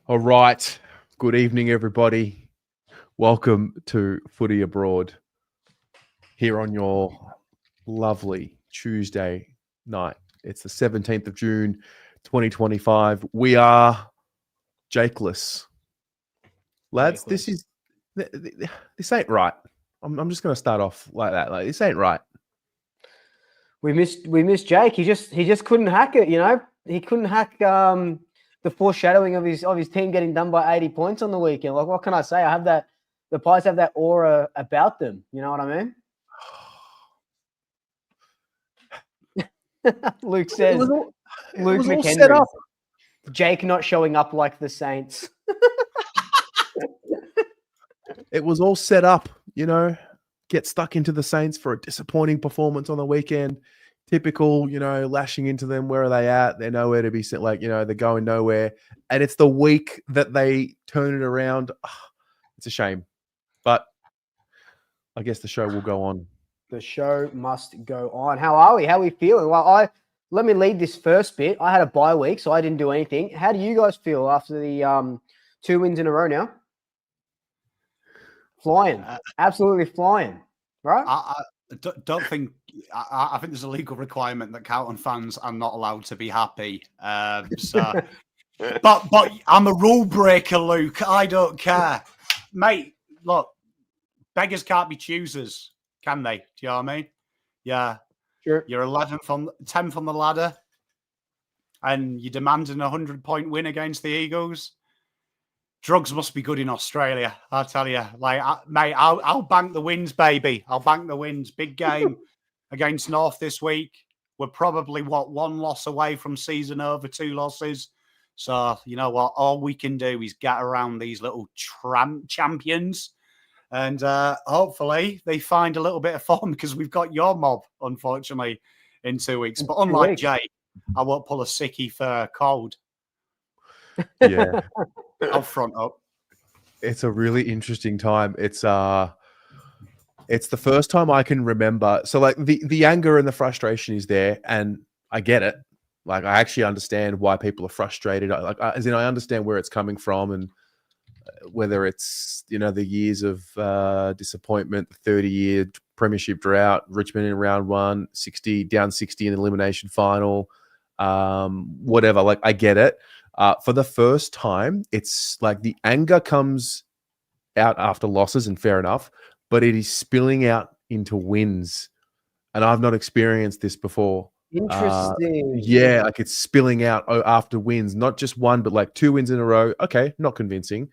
All right. Good evening, everybody. Welcome to Footy Abroad here on your lovely Tuesday night. It's the 17th of June, 2025. We are Jakeless. Lads, this ain't right. I'm just going to start off like that. Like, this ain't right. We missed Jake. He just couldn't hack it, you know. He couldn't hack the foreshadowing of his team getting done by 80 points on the weekend. Like, what can I say? The Pies have that aura about them. You know what I mean? Luke says, it was all set up. Jake not showing up like the Saints. It was all set up, you know. Get stuck into the Saints for a disappointing performance on the weekend. Typical, you know, lashing into them. Where are they at? They're nowhere to be sent. Like, you know, they're going nowhere. And it's the week that they turn it around. It's a shame. But I guess the show will go on. The show must go on. How are we? How are we feeling? Well, let me lead this first bit. I had a bye week, so I didn't do anything. How do you guys feel after the 2 wins in a row now? Flying. Absolutely flying. Right? I don't think I think there's a legal requirement that Carlton fans are not allowed to be happy. But I'm a rule breaker, Luke. I don't care, mate. Look, beggars can't be choosers, can they? Do you know what I mean? Yeah, sure. You're 10th on the ladder, and you're demanding a 100-point win against the Eagles. Drugs must be good in Australia, I tell you. Like, mate, I'll bank the wins, baby. I'll bank the wins. Big game against North this week. We're probably, one loss away from season over, 2 losses. So, you know what? All we can do is get around these little champions. And hopefully they find a little bit of form because we've got your mob, unfortunately, in 2 weeks. But unlike Jay, I won't pull a sickie for cold. Yeah. I'll front up. It's a really interesting time. It's the first time I can remember. So like the anger and the frustration is there, and I get it. Like, I actually understand why people are frustrated. I understand where it's coming from, and whether it's, you know, the years of disappointment, the 30-year premiership drought, Richmond in round 1, down 60 in the elimination final, whatever. Like, I get it. For the first time, it's like the anger comes out after losses, and fair enough, but it is spilling out into wins. And I've not experienced this before. Interesting. Yeah, like it's spilling out after wins, not just one, but like 2 wins in a row. Okay, not convincing.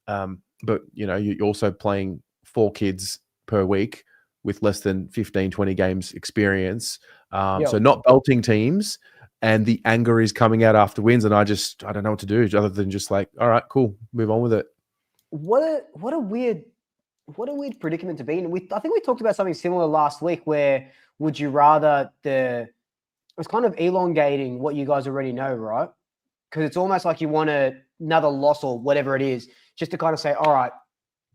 But, you know, you're also playing 4 kids per week with less than 15, 20 games experience. So not belting teams. And the anger is coming out after wins, and I don't know what to do other than just like, all right, cool, move on with it. What a weird predicament to be in. I think we talked about something similar last week, where would you rather it was kind of elongating what you guys already know, right? Because it's almost like you want another loss or whatever it is, just to kind of say, all right,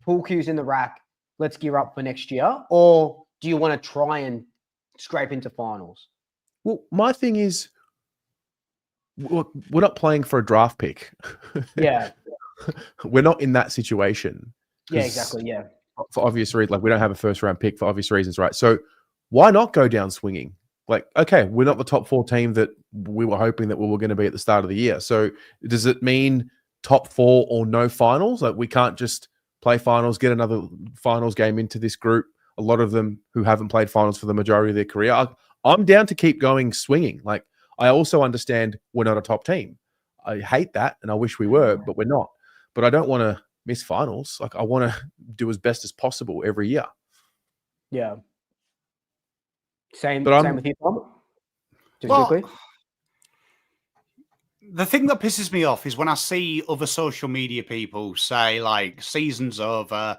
pool cues in the rack, let's gear up for next year, or do you want to try and scrape into finals? Well, my thing is, we're not playing for a draft pick. Yeah. We're not in that situation. Yeah, exactly. Yeah. For obvious reasons, like we don't have a first round pick for obvious reasons, right? So why not go down swinging? Like, okay, we're not the top 4 team that we were hoping that we were going to be at the start of the year. So does it mean top 4 or no finals? Like, we can't just play finals, get another finals game into this group. A lot of them who haven't played finals for the majority of their career. I'm down to keep going swinging. Like, I also understand we're not a top team. I hate that, and I wish we were, but we're not. But I don't want to miss finals. Like, I want to do as best as possible every year. Yeah. Same with you, Tom? The thing that pisses me off is when I see other social media people say, like, season's over,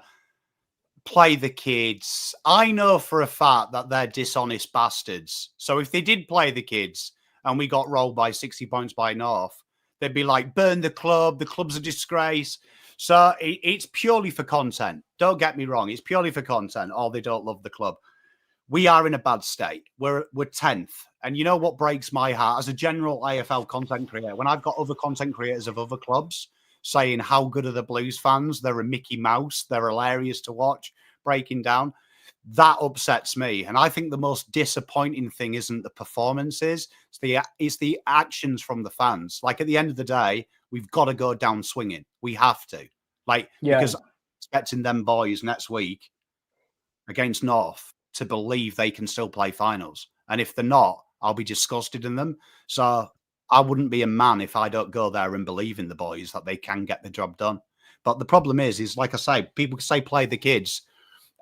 play the kids. I know for a fact that they're dishonest bastards. So if they did play the kids and we got rolled by 60 points by North, they'd be like, burn the club's a disgrace. So it's purely for content. Don't get me wrong, it's purely for content, or they don't love the club. We are in a bad state. We're 10th. And you know what breaks my heart as a general AFL content creator? When I've got other content creators of other clubs saying how good are the Blues fans? They're a Mickey Mouse. They're hilarious to watch, breaking down. That upsets me. And I think the most disappointing thing isn't the performances. It's the actions from the fans. Like, at the end of the day, we've got to go down swinging. We have to. Because I'm expecting them boys next week against North to believe they can still play finals. And if they're not, I'll be disgusted in them. So I wouldn't be a man if I don't go there and believe in the boys that they can get the job done. But the problem is like I say, people say play the kids.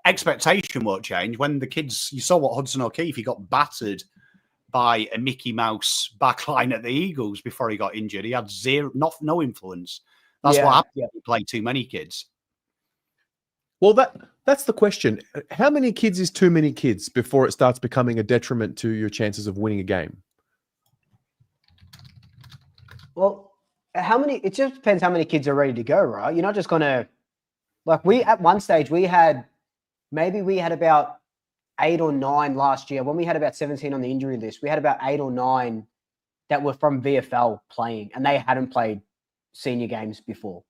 Expectation won't change. When the kids, you saw what Hudson O'Keefe, he got battered by a Mickey Mouse backline at the Eagles before he got injured. He had no influence. That's what happened. He played too many kids. Well, that's the question. How many kids is too many kids before it starts becoming a detriment to your chances of winning a game? Well, it just depends how many kids are ready to go, right? You're not just going to, at one stage, we had about 8 or 9 last year. When we had about 17 on the injury list, we had about 8 or 9 that were from VFL playing, and they hadn't played senior games before.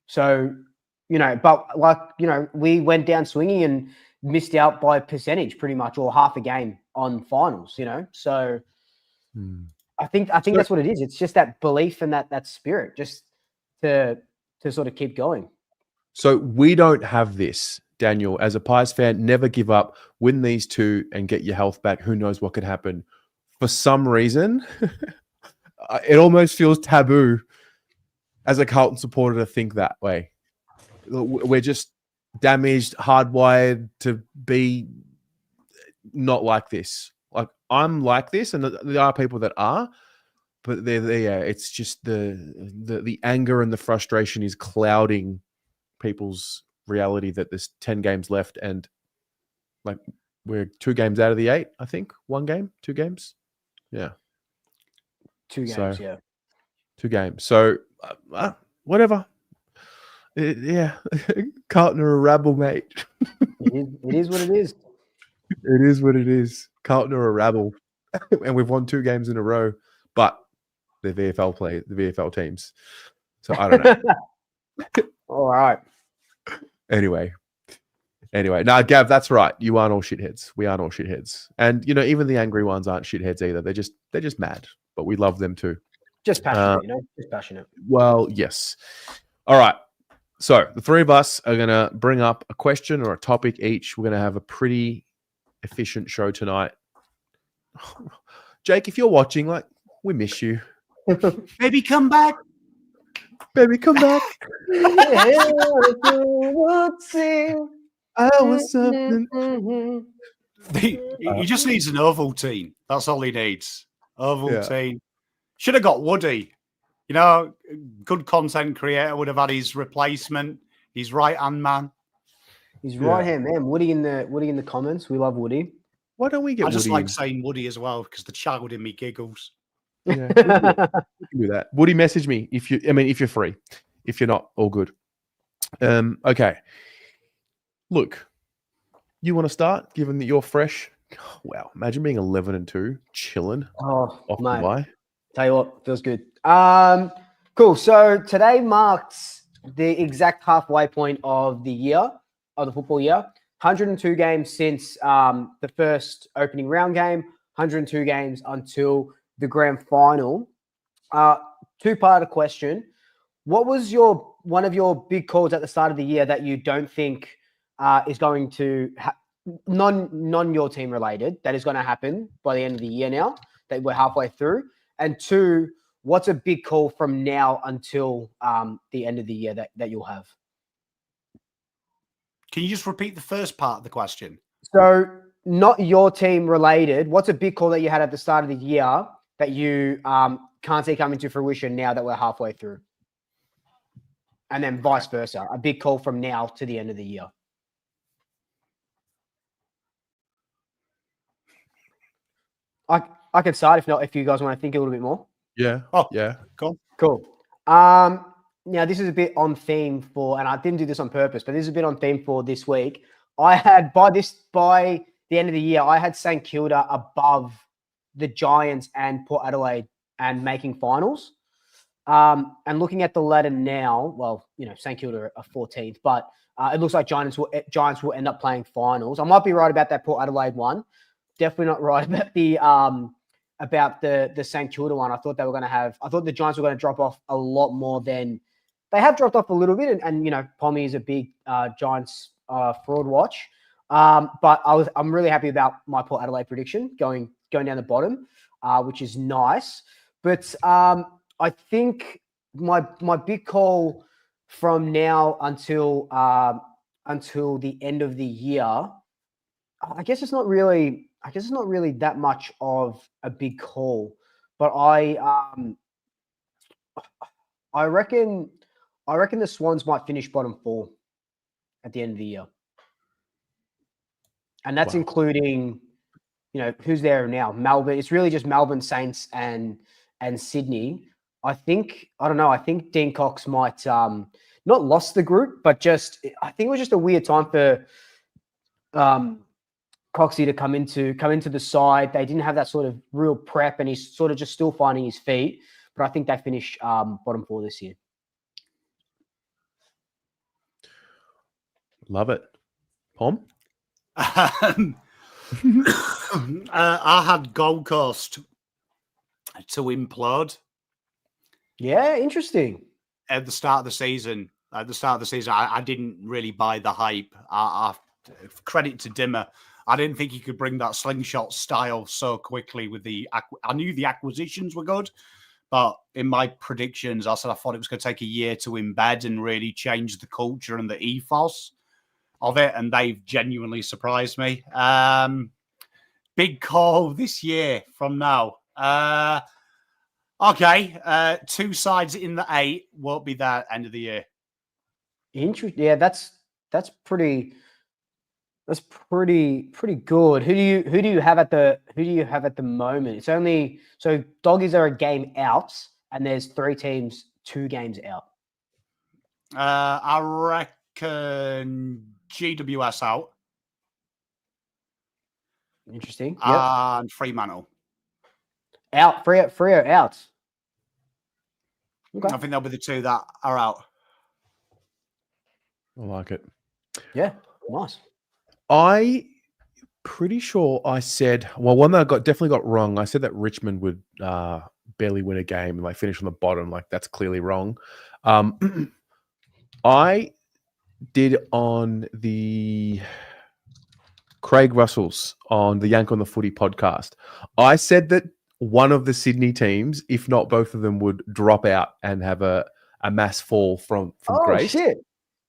So, we went down swinging and missed out by percentage pretty much, or half a game on finals, So I think that's what it is. It's just that belief and that spirit just to sort of keep going. So we don't have this, Daniel, as a Pies fan. Never give up, win these 2 and get your health back. Who knows what could happen? For some reason, it almost feels taboo as a Carlton supporter to think that way. We're just damaged, hardwired to be not like this. Like, I'm like this, and there are people that are, but they're there. It's just the anger and the frustration is clouding people's reality that there's 10 games left, and we're 2 games out of the 8, I think. 1 game, 2 games. Yeah. 2 games, yeah. 2 games. So, whatever. Carlton are a rabble, mate. It is what it is. It is what it is. Carlton are a rabble. And we've won 2 games in a row, but they're the VFL teams. So I don't know. All right. Anyway. Now, Gav, that's right. You aren't all shitheads. We aren't all shitheads. And, even the angry ones aren't shitheads either. They're just mad, but we love them too. Just passionate, just passionate. Well, yes. All right. So the 3 of us are going to bring up a question or a topic each. We're going to have a pretty efficient show tonight. Jake, if you're watching, we miss you. Baby, come back. Baby, come back. He just needs an oval team. That's all he needs. Oval team. Should have got Woody. Good content creator would have had his replacement, his right-hand man. His right-hand man. Woody in the comments. We love Woody. Why don't we get Woody? I just like saying Woody as well because the child in me giggles. Yeah, we can do that. Woody, message me if you're free. If you're not, all good. Okay. Look, you want to start, given that you're fresh? Wow, imagine being 11-2, chilling. Oh, off mate. Dubai. Tell you what, feels good. Cool. So today marks the exact halfway point of the football year. 102 games since the first opening round game. 102 games until the grand final. 2-part question. What was one of your big calls at the start of the year that you don't think is going to non your team related, that is going to happen by the end of the year now that we're halfway through? And 2, what's a big call from now until the end of the year that you'll have? Can you just repeat the first part of the question? So not your team related. What's a big call that you had at the start of the year that you can't see coming to fruition now that we're halfway through? And then vice versa, a big call from now to the end of the year. I can start if you guys want to think a little bit more. Yeah. Oh, yeah. Cool. Now this is a bit on theme for, and I didn't do this on purpose, but this is a bit on theme for this week. I had by the end of the year, I had St Kilda above the Giants and Port Adelaide and making finals. And looking at the ladder now, well, St Kilda are 14th, but it looks like Giants will end up playing finals. I might be right about that Port Adelaide one. Definitely not right about the St Kilda one. I thought the Giants were going to drop off a lot more than they have dropped off a little bit. And Pommy is a big Giants fraud watch. But I'm really happy about my Port Adelaide prediction going down the bottom, which is nice. But I think my big call from now until the end of the year, I guess it's not really that much of a big call, but I reckon the Swans might finish bottom 4 at the end of the year, and that's including who's there now. Melbourne. It's really just Melbourne, Saints, and Sydney. I think Dean Cox might not lost the group, but I think it was just a weird time for Coxie to come into the side. They didn't have that sort of real prep, and he's sort of just still finding his feet. But I think they finish bottom 4 this year. Love it. Pom? I had Gold Coast to implode. Yeah, interesting. At the start of the season, I didn't really buy the hype. Credit to Dimmer. I didn't think he could bring that slingshot style so quickly with I knew the acquisitions were good, but in my predictions, I said I thought it was going to take a year to embed and really change the culture and the ethos of it, and they've genuinely surprised me. Big call this year from now. Okay, 2 sides in the 8 won't be there end of the year. Interesting. Yeah, that's pretty good. Who do you have at the moment? It's only so Doggies are a game out, and there's 3 teams 2 games out. I reckon GWS out. Interesting. And Fremantle out. Freo out. Okay. I think they'll be the 2 that are out. I like it. Yeah, nice. I pretty sure I said, one that I definitely got wrong. I said that Richmond would barely win a game and finish on the bottom. That's clearly wrong. I did on the Craig Russell's on the Yank on the Footy podcast. I said that one of the Sydney teams, if not both of them, would drop out and have a mass fall from grace. Shit.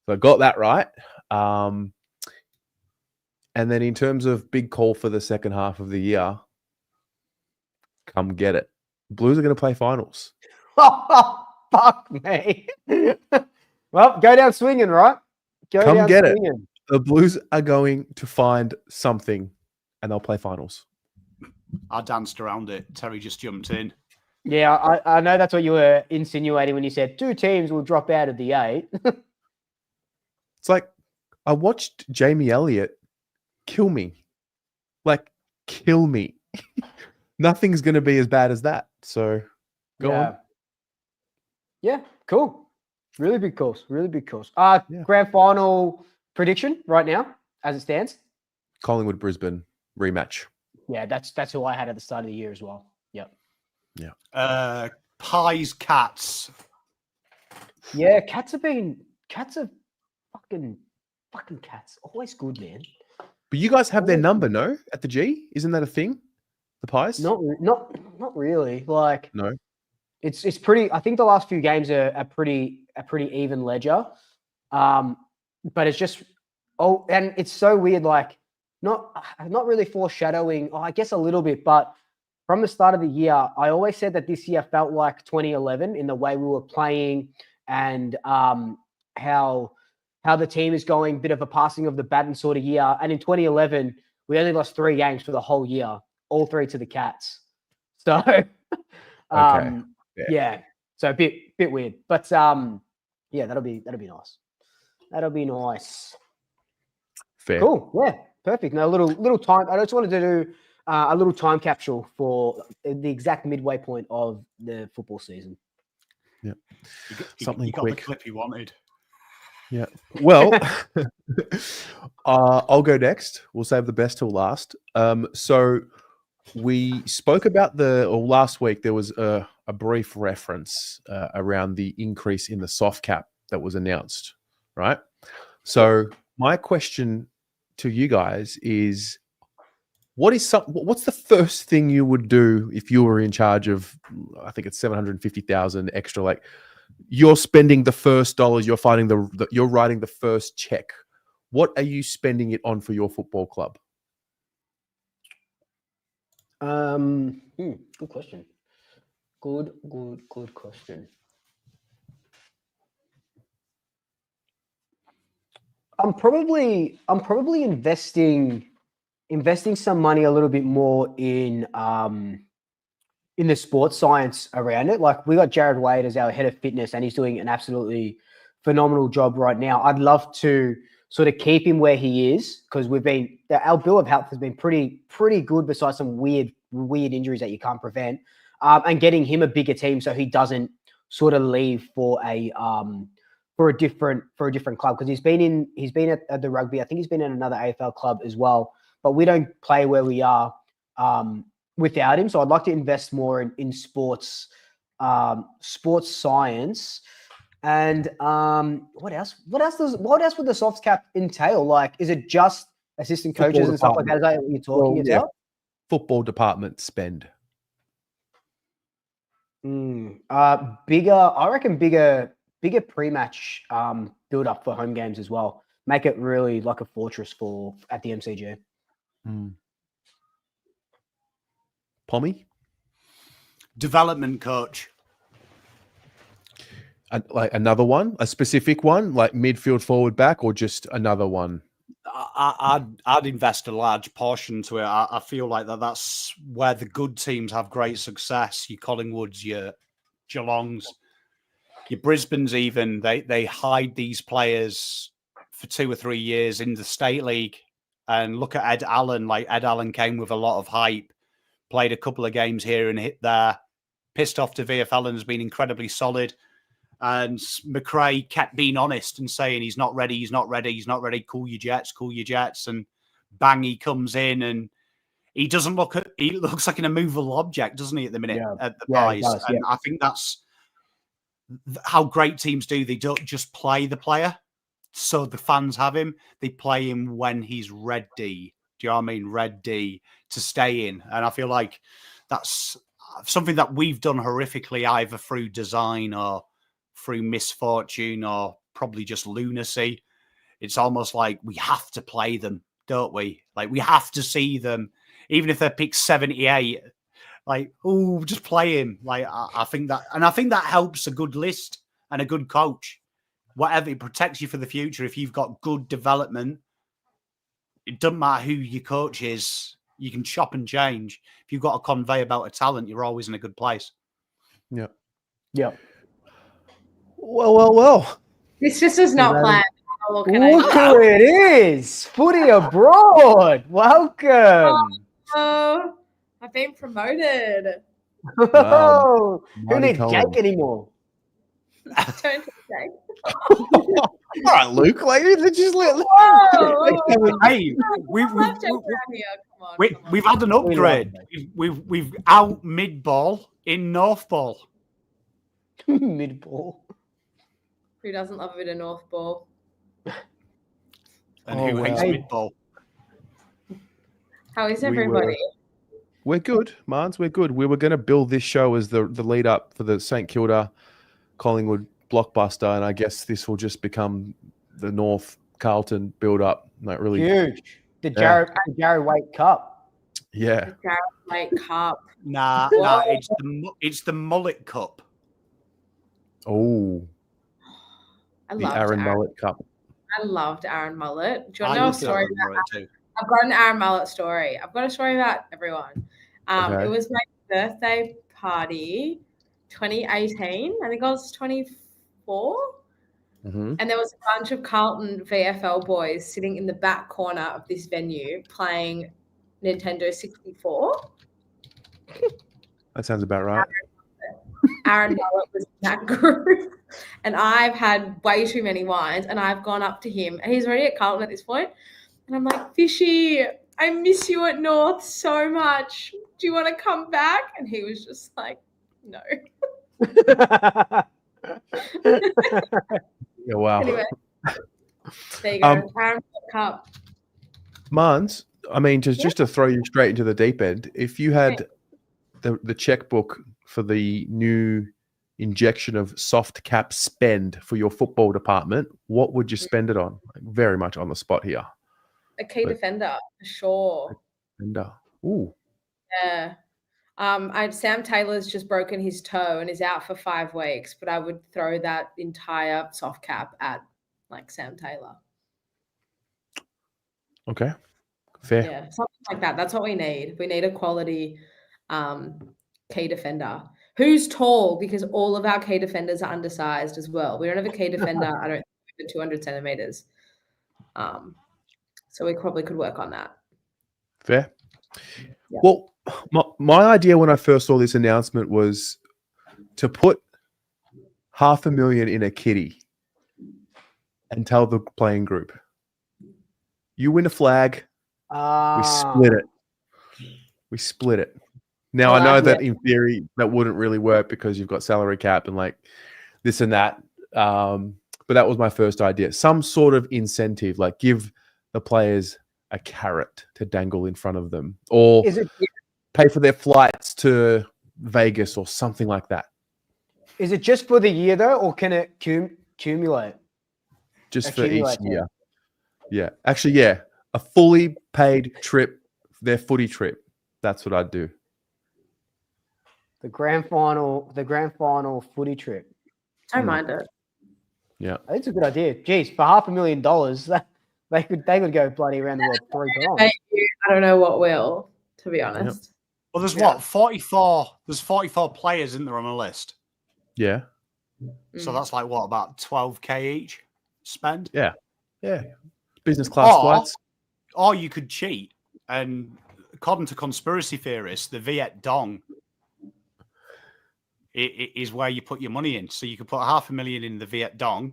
So I got that right. And then in terms of big call for the second half of the year, come get it. Blues are going to play finals. Oh, fuck me. Well, go down swinging, right? Come get it. The Blues are going to find something, and they'll play finals. I danced around it. Terry just jumped in. Yeah, I know that's what you were insinuating when you said 2 teams will drop out of the 8. It's like I watched Jamie Elliott kill me. Kill me. Nothing's going to be as bad as that. So go on. Yeah, cool. Really big calls. Grand final prediction right now, as it stands. Collingwood Brisbane rematch. Yeah, that's who I had at the start of the year as well. Yep. Yeah. Pies, Cats. Yeah, Cats are fucking Cats. Always good, man. But you guys have their number, no? At the G, isn't that a thing? The Pies? Not really. No. It's pretty. I think the last few games are pretty even ledger. But it's just and it's so weird. Not really foreshadowing. I guess a little bit, but from the start of the year, I always said that this year felt like 2011 in the way we were playing and how the team is going, bit of a passing of the baton sort of year. And in 2011, we only lost 3 games for the whole year, all 3 to the Cats. So, Okay. Yeah. So a bit weird, but yeah, that'll be nice. That'll be nice. Fair. Cool. Yeah. Perfect. Now, a little time. I just wanted to do a little time capsule for the exact midway point of the football season. Yeah. Something Something got quick. the clip he wanted. Yeah. Well, I'll go next. We'll save the best till last. So we spoke about last week there was a brief reference around the increase in the soft cap that was announced, right? So my question to you guys is, what's the first thing you would do if you were in charge of, I think it's 750,000 extra, like you're spending the first dollars, you're you're writing the first check. What are you spending it on for your football club? Good question. Good question. I'm probably investing some money a little bit more in the sports science around it. Like, we got Jared Wade as our head of fitness, and he's doing an absolutely phenomenal job right now. I'd love to sort of keep him where he is, because our bill of health has been pretty good, besides some weird injuries that you can't prevent. And getting him a bigger team so he doesn't sort of leave for a different club, because he's been at the rugby. I think he's been in another AFL club as well, but we don't play where we are without him. So I'd like to invest more in sports science. And what else would the soft cap entail? Like, is it just assistant coaches and stuff like that? Is that what you're talking about? Football department spend. I reckon bigger pre-match build up for home games as well. Make it really like a fortress at the MCG. Pommy? Development coach. Like another one, a specific one, like midfield, forward, back, or just another one? I'd invest a large portion to it. I feel like that's where the good teams have great success. Your Collingwoods, your Geelongs, your Brisbane's even. They hide these players for 2 or 3 years in the State League. And look at Ed Allen. Like, Ed Allen came with a lot of hype, played a couple of games here and hit there. Pissed off to VFL and has been incredibly solid. And McRae kept being honest and saying he's not ready. Cool your jets. And bang, he comes in and he looks like an immovable object, doesn't he, at the minute at the Pies? And I think that's how great teams do. They don't just play the player so the fans have him. They play him when he's ready. Do you know what I mean? Ready to stay in. And I feel like that's something that we've done horrifically, either through design or through misfortune or probably just lunacy. It's almost like we have to play them, don't we? Like, we have to see them, even if they're picked 78. Like, just play him. Like, I think that helps a good list and a good coach. Whatever, it protects you for the future. If you've got good development, it doesn't matter who your coach is. You can chop and change. If you've got a conveyor belt of talent, you're always in a good place. Yeah. Yeah. Well. This just was not planned. Look who it is. Footy abroad. Welcome. Oh, I've been promoted. Wow. Who needs cake anymore? Don't take cake. All right, Luke. Like, just let. Hey, we've had an upgrade. We've out mid ball in North Ball. Mid ball. Who doesn't love a bit of North Ball? And who hates mid ball? How is everybody? We're good, Mans. We're good. We were going to build this show as the lead up for the St Kilda Collingwood blockbuster, and I guess this will just become the North Carlton build up. Like, really huge. The Jared Waite Cup. Yeah. The Jared Waite Cup. Nah, it's the Mullet Cup. Oh. The Aaron Mullet Cup. I loved Aaron Mullet. Do you want to know a story about too? I've got an Aaron Mullet story. I've got a story about everyone. It was my birthday party, 2018. I think I was 24. Mm-hmm. And there was a bunch of Carlton VFL boys sitting in the back corner of this venue playing Nintendo 64. That sounds about right. Aaron Mullet was in that group, and I've had way too many wines, and I've gone up to him, and he's already at Carlton at this point, and I'm like, Fishy, I miss you at North so much. Do you want to come back? And he was just like, no. Yeah, wow. Anyway, there you go. Aaron Cup. Mans, I mean, just to throw you straight into the deep end, if you had the checkbook for the new injection of soft cap spend for your football department, what would you spend it on? Like, very much on the spot here. A key defender, for sure. Defender. Ooh. Yeah. Sam Taylor's just broken his toe and is out for 5 weeks, but I would throw that entire soft cap at like Sam Taylor. Okay. Fair. Yeah, something like that. That's what we need. We need a quality key defender who's tall, because all of our key defenders are undersized as well. We don't have a key defender, I don't think, 200 centimeters. So we probably could work on that. Fair. Yeah. Well, my idea when I first saw this announcement was to put $500,000 in a kitty and tell the playing group, you win a flag, we split it. We split it. Now, I know that in theory that wouldn't really work because you've got salary cap and like this and that. But that was my first idea. Some sort of incentive, like give the players a carrot to dangle in front of them, or pay for their flights to Vegas or something like that. Is it just for the year though, or can it accumulate? Just for each year. Yeah. Actually, yeah. A fully paid trip, their footy trip. That's what I'd do. The grand final footy trip. I don't mind it. Yeah. That's a good idea. Geez, for $500,000, they could go bloody around the world 3 times. I don't know what will, to be honest. Yep. Well, there's what, 44? There's 44 players, isn't there, on a list? Yeah. So that's like what, about 12K each spend? Yeah. Yeah. Business class flights. Or you could cheat, and according to conspiracy theorists, the Viet Dong is where you put your money in. So you could put $500,000 in the Viet Dong,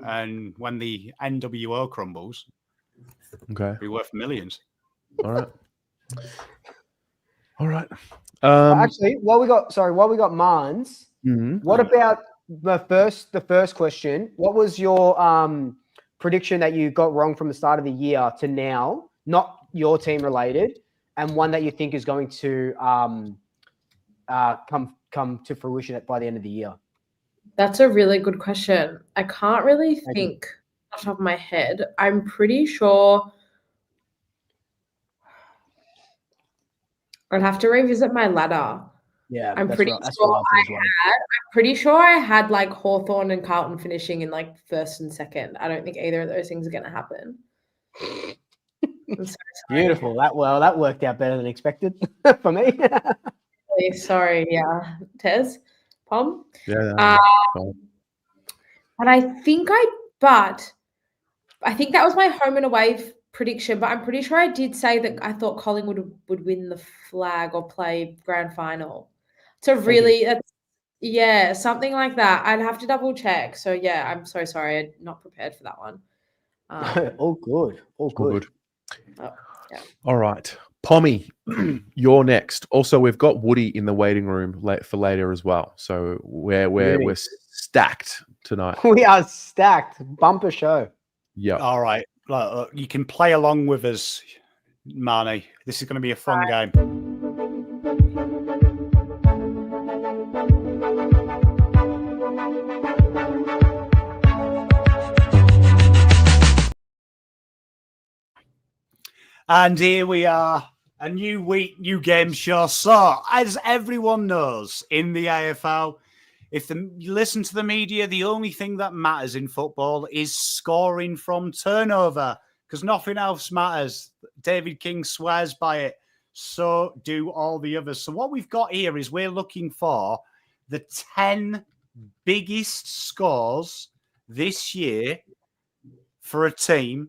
and when the NWO crumbles, it'll be worth millions. All right. All right. Actually, while we got Mans, what about the first question? What was your prediction that you got wrong from the start of the year to now, not your team related, and one that you think is going to come to fruition by the end of the year? That's a really good question. I can't really think off the top of my head. I'm pretty sure I'd have to revisit my ladder. Yeah, I'm pretty sure I had like Hawthorn and Carlton finishing in like first and second. I don't think either of those things are going to happen. I'm so Beautiful. That worked out better than expected for me. Sorry, yeah, Tez, Pom. Yeah. And I think that was my home and away prediction. But I'm pretty sure I did say that I thought Collingwood would win the flag or play grand final. So really, something like that. I'd have to double check. So yeah, I'm so sorry, I'm not prepared for that one. All good. Oh, yeah. All right. Pommy, you're next. Also, we've got Woody in the waiting room for later as well. So we're stacked tonight. We are stacked. Bumper show. Yeah. All right. You can play along with us, Marnie. This is going to be a fun game. And here we are, a new week, new game show. So, as everyone knows, in the AFL, if you listen to the media, the only thing that matters in football is scoring from turnover, because nothing else matters. David King swears by it. So do all the others. So what we've got here is we're looking for the 10 biggest scores this year for a team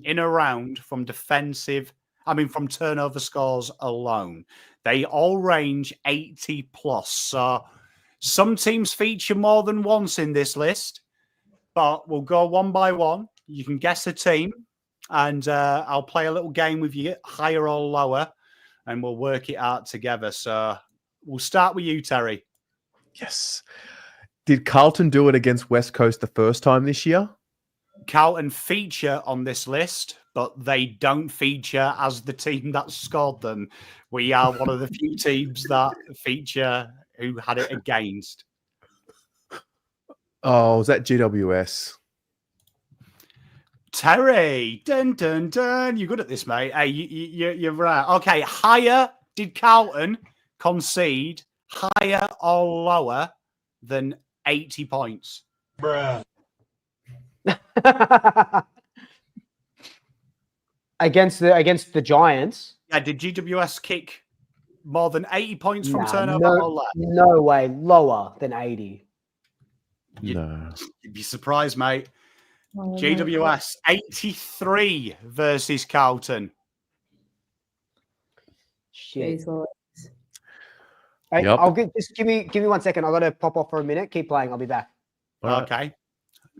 in a round from turnover scores alone. They all range 80 plus. So Some teams feature more than once in this list, but we'll go one by one. You can guess a team, and I'll play a little game with you, higher or lower, and we'll work it out together. So we'll start with you, Terry. Yes. Did Carlton do it against West Coast the first time this year? Carlton feature on this list, but they don't feature as the team that scored them. We are one of the few teams that feature who had it against. Oh, was that GWS? Terry, dun dun dun. You're good at this, mate. Hey, you're right. Okay, higher. Did Carlton concede higher or lower than 80 points? Bruh. against the Giants. Yeah, did GWS kick more than 80 points from Nah, turnover or less? no way, lower than 80. No. You'd be surprised, mate. Oh, my GWS 83 versus Carlton. Shit. Jeez, Lord. Hey, Yep. just give me 1 second. I got to pop off for a minute. Keep playing. I'll be back. All right. Okay.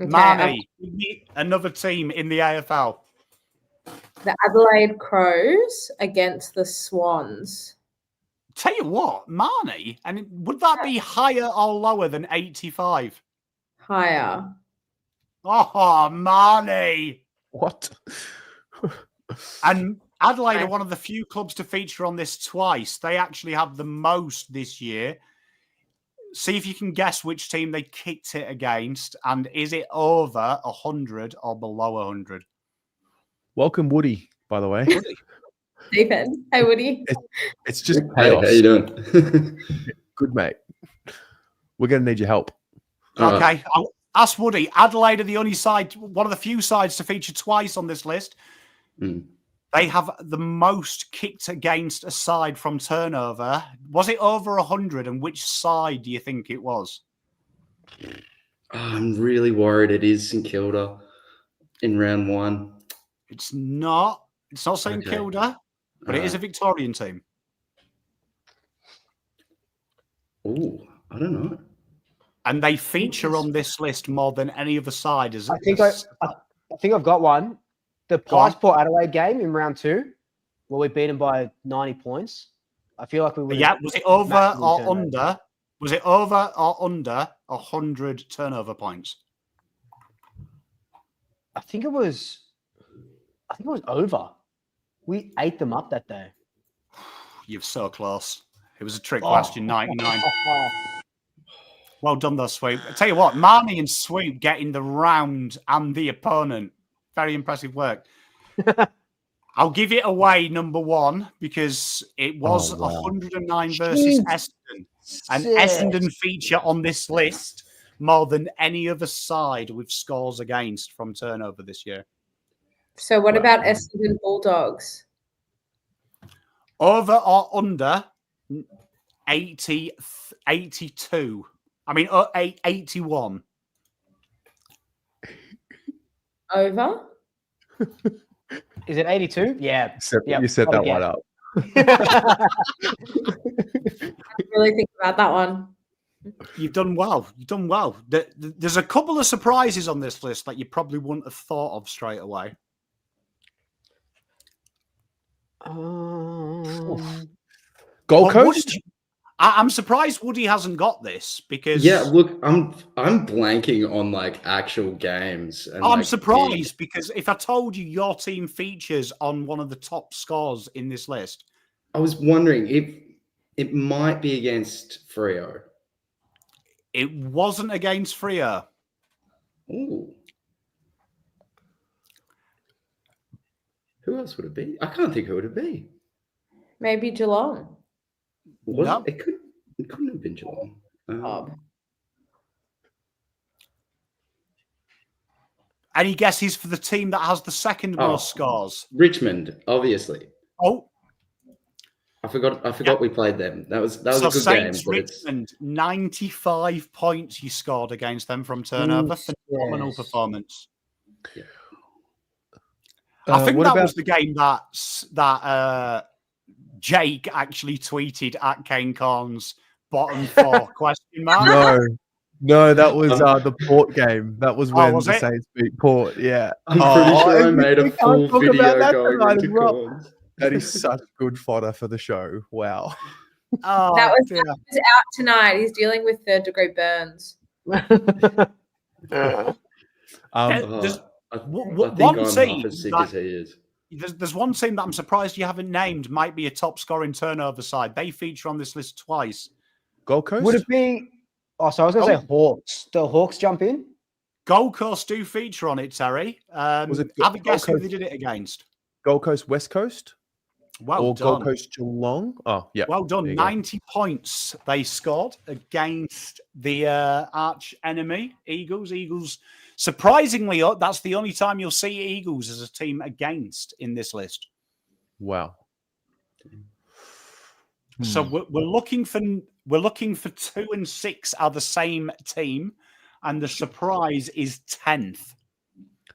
Okay, Marnie, give me another team in the AFL. the Adelaide Crows against the Swans. Tell you what, Marnie, and would that be higher or lower than 85? Higher. Oh, Marnie. What? And Adelaide are one of the few clubs to feature on this twice. They actually have the most this year. See if you can guess which team they kicked it against, and is it over 100 or below 100? Welcome, Woody, by the way. Stephen. Hey, Woody. It's just Hey, chaos. how you doing? Good, mate. We're going to need your help. All right. Okay, I'll ask Woody. Adelaide are the only side, one of the few sides to feature twice on this list. Mm. They have the most kicked against a side from turnover. Was it over 100? And which side do you think it was? I'm really worried it is St Kilda in round one. It's not. It's not St Okay. Kilda, but it is a Victorian team. Oh, I don't know. And they feature on this list more than any other side. I think I've got one. The Go on. Passport Adelaide game in round 2, where we beat them by 90 points. I feel like we would. Yeah, was it over maximum or turnover. under? Was it over or under 100 turnover points? I think it was over. We ate them up that day. You're so close. It was a trick Oh. question, 99. Well done, though, Swoop. I tell you what, Marnie and Swoop getting the round and the opponent. Very impressive work. I'll give it away, number 1, because it was 109 versus Jeez. Essendon. And Shit. Essendon feature on this list more than any other side with scores against from turnover this year. So what about Essendon Bulldogs? Over or under 82. I mean, 81. Over? Is it 82? Yeah. You set that probably one up. I really think about that one. You've done well. You've done well. There's a couple of surprises on this list that you probably wouldn't have thought of straight away. Gold Well, Coast? I'm surprised Woody hasn't got this because Yeah, look, I'm blanking on like actual games. And, I'm like, surprised because if I told you your team features on one of the top scores in this list, I was wondering if it might be against Freo. it wasn't against Freo. Ooh. Who else would it be? I can't think who would it be. Maybe Geelong. Was No. it couldn't have been Geelong. Bob. Any guesses for the team that has the second most scores? Richmond, obviously. Oh, I forgot we played them. That was so a good Saints game. But it's Richmond, 95 points you scored against them from turnover. Phenomenal Yes. performance. Yeah. I think what that about- was the game that Jake actually tweeted at Kane Corns bottom four? Question mark. No, that was the Port game. That was when was the it? Saints beat Port. Yeah. I'm pretty sure I and made a we can't full talk video about that going tonight into as well. corns. That is such good fodder for the show. Wow. Oh, That was dear. out tonight. He's dealing with third-degree burns. There's I one think I'm team half as sick that- as he is. There's one team that I'm surprised you haven't named. Might be a top scoring turnover side. They feature on this list twice. Gold Coast? Would it be? Oh, so I was going to say Hawks. Do Hawks jump in? Gold Coast do feature on it, Terry. Was it Have a guess who Gold they did it against. Gold Coast, West Coast? Well or done. Gold Coast, Geelong? Oh, yeah. Well There done. you go. 90 points they scored against the arch enemy, Eagles. Eagles, surprisingly, that's the only time you'll see Eagles as a team against in this list. Wow. So we're looking for 2 and 6 are the same team, and the surprise is 10th.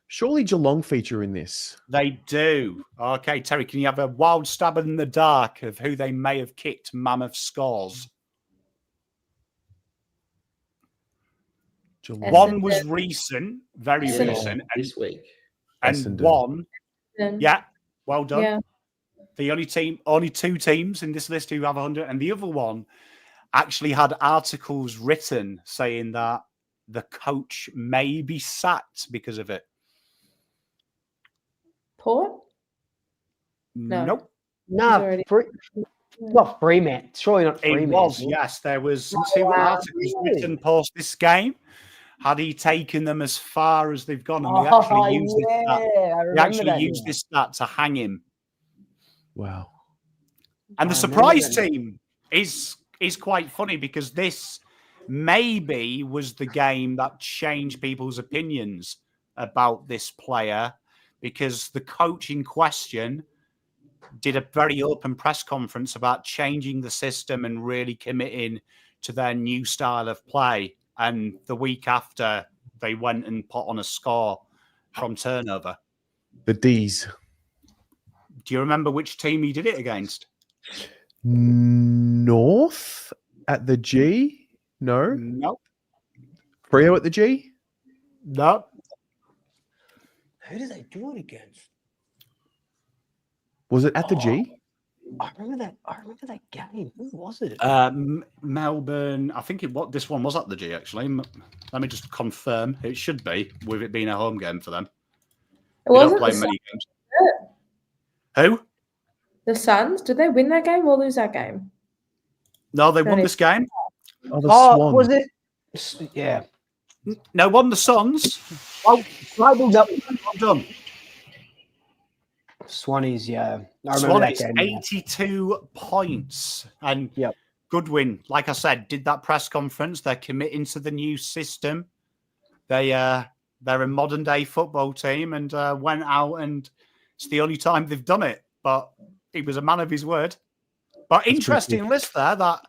Surely Geelong feature in this. They do. Okay, Terry, can you have a wild stab in the dark of who they may have kicked mammoth scores? Geelong. One was recent, very Essendon. recent, This week. and Essendon. one, Then- yeah, well done. Yeah. The only 2 teams in this list who have 100, and the other one actually had articles written saying that the coach may be sacked because of it. Port? No. Nope. No, already- not Freeman. Surely not It Freeman. was, yes. There was 2 articles written post this game. Had he taken them as far as they've gone, and they actually used this stat. I They remember actually that used now. this stat to hang him. Wow. And the I remember surprise that now. team is quite funny because this maybe was the game that changed people's opinions about this player, because the coach in question did a very open press conference about changing the system and really committing to their new style of play. And the week after, they went and put on a score from turnover. The D's. Do you remember which team he did it against? North at the G? No. Nope. Freo at the G? Nope. Who did they do it against? Was it at the G? I remember that game. Who was it? Melbourne. I think this one was at the G, actually. Let me just confirm. It should be, with it being a home game for them. It They don't wasn't play the, many games. Who? the Suns. Did they win that game or lose that game? No, they won this game. Oh, the Oh, Swan. was it? Yeah. No, won the Suns. Oh, Tribals up. Well done. Swannies, yeah. I remember that Swannies, game. yeah. 82 points. And Yep. Goodwin, like I said, did that press conference. They're committing to the new system. They're a modern day football team, and went out, and it's the only time they've done it. But he was a man of his word. But interesting list there that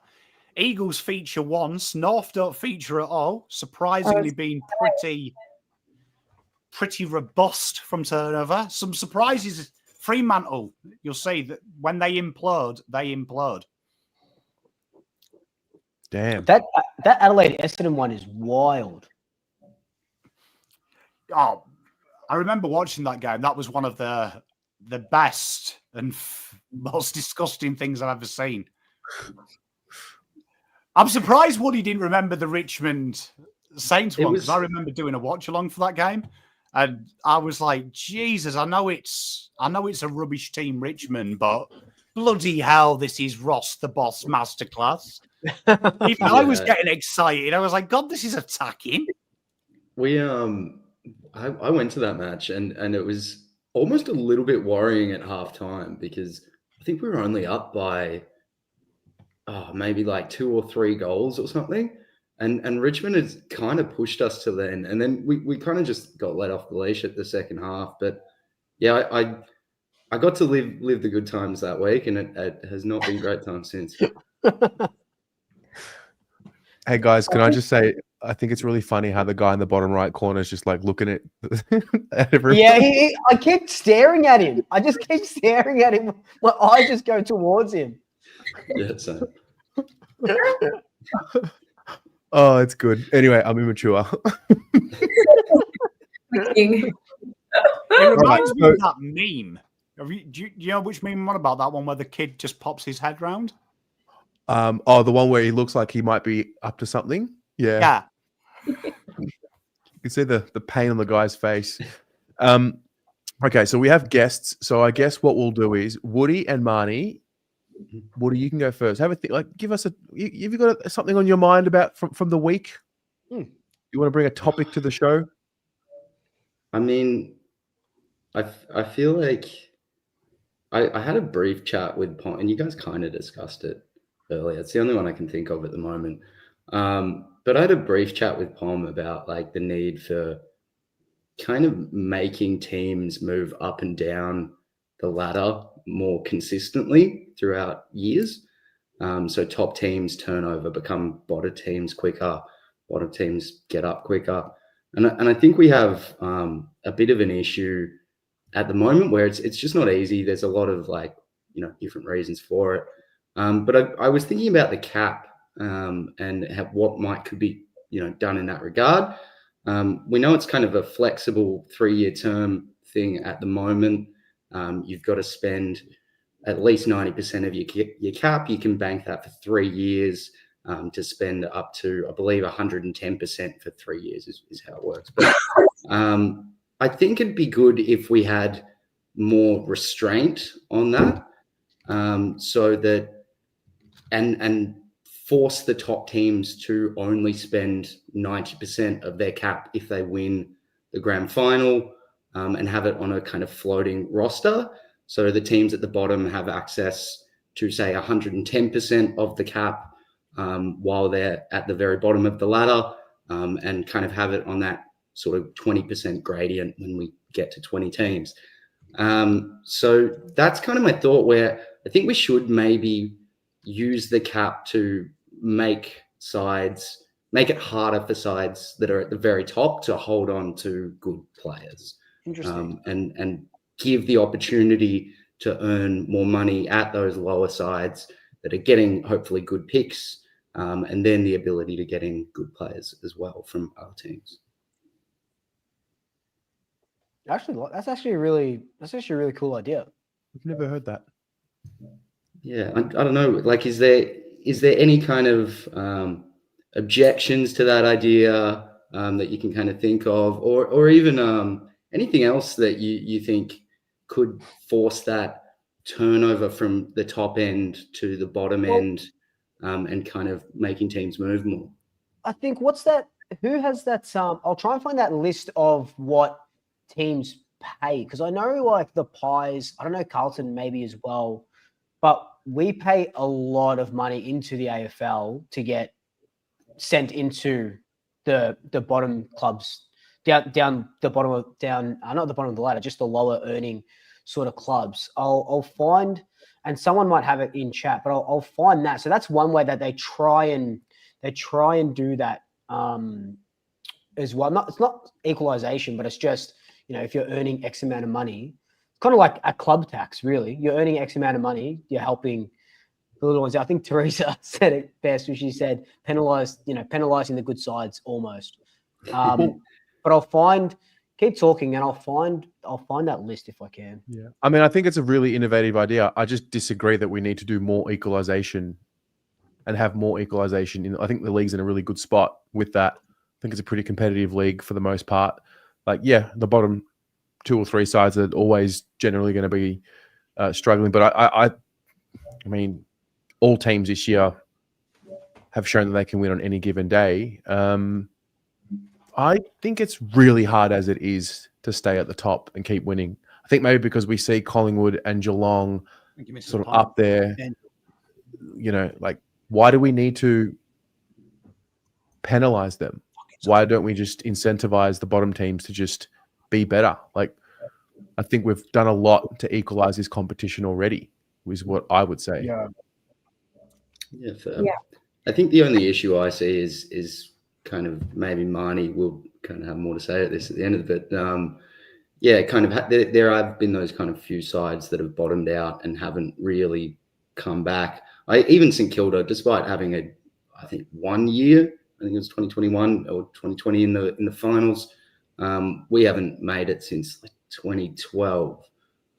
Eagles feature once, North don't feature at all. Surprisingly, being pretty robust from turnover. Some surprises. Fremantle, you'll see that when they implode, they implode. Damn. That Adelaide Essendon one is wild. Oh, I remember watching that game. That was one of the best and most disgusting things I've ever seen. I'm surprised Woody didn't remember the Richmond Saints one, because I remember doing a watch along for that game, and I was like, Jesus, I know it's a rubbish team, Richmond, but bloody hell, this is Ross the Boss masterclass. Even I was getting excited. I was like, God, this is attacking. We I went to that match and it was almost a little bit worrying at halftime, because I think we were only up by maybe like 2 or 3 goals or something. And Richmond has kind of pushed us to then. And then we kind of just got let off the leash at the second half. But yeah, I got to live the good times that week, and it has not been great times since. Hey guys, can I just say, I think it's really funny how the guy in the bottom right corner is just like looking at everyone. Yeah, I kept staring at him. I just keep staring at him. My eyes just go towards him. Yeah, so Oh, it's good. Anyway, I'm immature. King. It reminds me so- of that meme. Do you know which meme I'm on about? That one where the kid just pops his head round? Oh, the one where he looks like he might be up to something. Yeah. Yeah. You can see the pain on the guy's face. Okay, so we have guests. So I guess what we'll do is Woody and Marnie. Woody, you can go first. Have a think. Like, give us a. Have you got something on your mind about from the week? You want to bring a topic to the show? I mean, I feel like I had a brief chat with Pom, and you guys kind of discussed it earlier. It's the only one I can think of at the moment. But I had a brief chat with Pom about like the need for kind of making teams move up and down the ladder more consistently throughout years. So top teams turn over, become bottom teams quicker, bottom teams get up quicker. And I think we have a bit of an issue at the moment where it's just not easy. There's a lot of like, different reasons for it. But I was thinking about the cap and what could be, done in that regard. We know it's kind of a flexible 3-year term thing at the moment. You've got to spend at least 90% of your cap. You can bank that for 3 years to spend up to, I believe, 110% for 3 years is how it works. But I think it'd be good if we had more restraint on that, so that and force the top teams to only spend 90% of their cap if they win the grand final, and have it on a kind of floating roster. So the teams at the bottom have access to, say, 110% of the cap while they're at the very bottom of the ladder, and kind of have it on that sort of 20% gradient when we get to 20 teams. So that's kind of my thought, where I think we should maybe use the cap to make it harder for sides that are at the very top to hold on to good players. Interesting. And give the opportunity to earn more money at those lower sides that are getting hopefully good picks, and then the ability to get in good players as well from other teams. Actually, that's actually a really cool idea. I've never heard that. Yeah, I don't know. Like, is there any kind of objections to that idea that you can kind of think of, or even anything else that you think could force that turnover from the top end to the bottom end, and kind of making teams move more? I think who has that? I'll try and find that list of what teams pay, because I know like the Pies. I don't know, Carlton maybe as well, but we pay a lot of money into the AFL to get sent into the bottom clubs, down the bottom of not the bottom of the ladder, just the lower earning sort of clubs. I'll find, and someone might have it in chat, but I'll find that. So that's one way that they try and do that as well. It's not equalization, but it's just, if you're earning X amount of money, it's kind of like a club tax, really. You're earning X amount of money, you're helping the little ones. I think Teresa said it best when she said penalizing the good sides almost. But keep talking, and I'll find that list if I can. Yeah. I mean, I think it's a really innovative idea. I just disagree that we need to do more equalization and have more equalization. I think the league's in a really good spot with that. I think it's a pretty competitive league for the most part. Like, yeah, the bottom 2 or 3 sides are always generally going to be struggling. But I mean, all teams this year have shown that they can win on any given day. I think it's really hard as it is to stay at the top and keep winning. I think maybe because we see Collingwood and Geelong sort of up there, like, why do we need to penalize them? Why don't we just incentivize the bottom teams to just be better? Like, I think we've done a lot to equalize this competition already, is what I would say. Yeah, fair. Yeah. I think the only issue I see is kind of, maybe Marnie will kind of have more to say at this at the end of it. There have been those kind of few sides that have bottomed out and haven't really come back. Even St Kilda, despite having I think 1 year. I think it was 2021 or 2020 in the finals. We haven't made it since like 2012,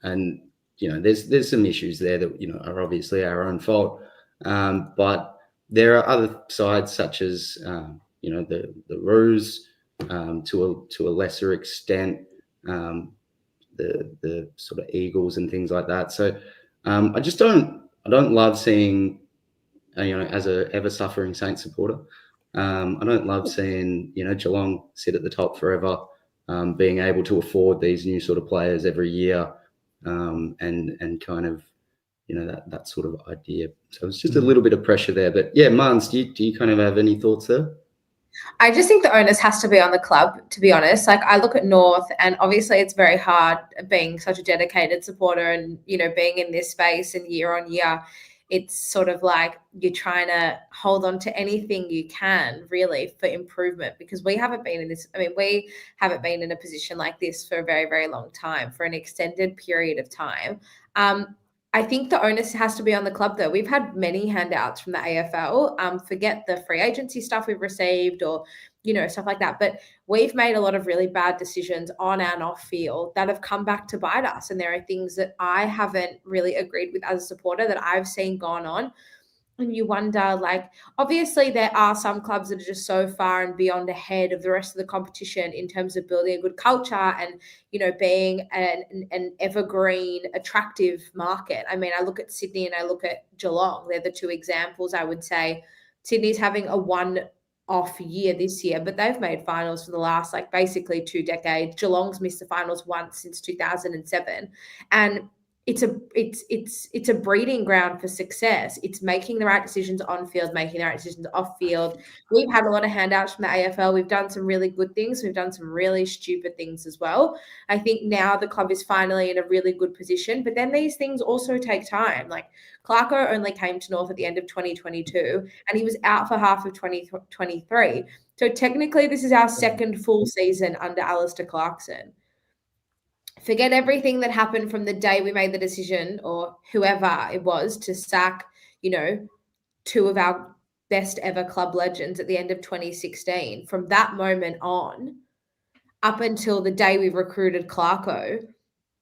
and there's some issues there that are obviously our own fault. But there are other sides such as the Roos, to a lesser extent, the sort of Eagles and things like that. So I don't love seeing, as a ever suffering Saints supporter, I don't love seeing Geelong sit at the top forever, being able to afford these new sort of players every year, and kind of that sort of idea. So it's just a little bit of pressure there. But yeah, Mans, do you kind of have any thoughts there? I just think the onus has to be on the club, to be honest. Like, I look at North, and obviously it's very hard being such a dedicated supporter and, being in this space and year on year. It's sort of like you're trying to hold on to anything you can, really, for improvement, because we haven't been in this. I mean, we haven't been in a position like this for a very, very long time, for an extended period of time. I think the onus has to be on the club, though. We've had many handouts from the AFL. Forget the free agency stuff we've received or, stuff like that. But we've made a lot of really bad decisions on and off field that have come back to bite us. And there are things that I haven't really agreed with as a supporter that I've seen gone on. And you wonder, like, obviously there are some clubs that are just so far and beyond ahead of the rest of the competition in terms of building a good culture and, being an evergreen, attractive market. I mean, I look at Sydney and I look at Geelong. They're the two examples I would say. Sydney's having a one-off year this year, but they've made finals for the last, basically 2 decades. Geelong's missed the finals once since 2007. And it's a breeding ground for success. It's making the right decisions on field, making the right decisions off field. We've had a lot of handouts from the AFL. We've done some really good things. We've done some really stupid things as well. I think now the club is finally in a really good position, but then these things also take time. Like, Clarko only came to North at the end of 2022 and he was out for half of 2023. So technically this is our second full season under Alistair Clarkson. Forget everything that happened from the day we made the decision, or whoever it was, to sack, 2 of our best ever club legends at the end of 2016. From that moment on, up until the day we recruited Clarko,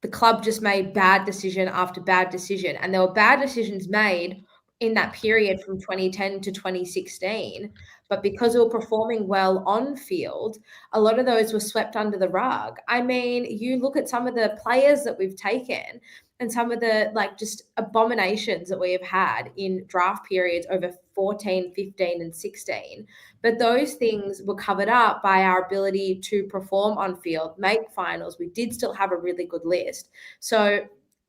the club just made bad decision after bad decision. And there were bad decisions made in that period from 2010 to 2016. But because we were performing well on field, a lot of those were swept under the rug. I mean, you look at some of the players that we've taken and some of the just abominations that we have had in draft periods over 14, 15 and 16. But those things were covered up by our ability to perform on field, make finals. We did still have a really good list. So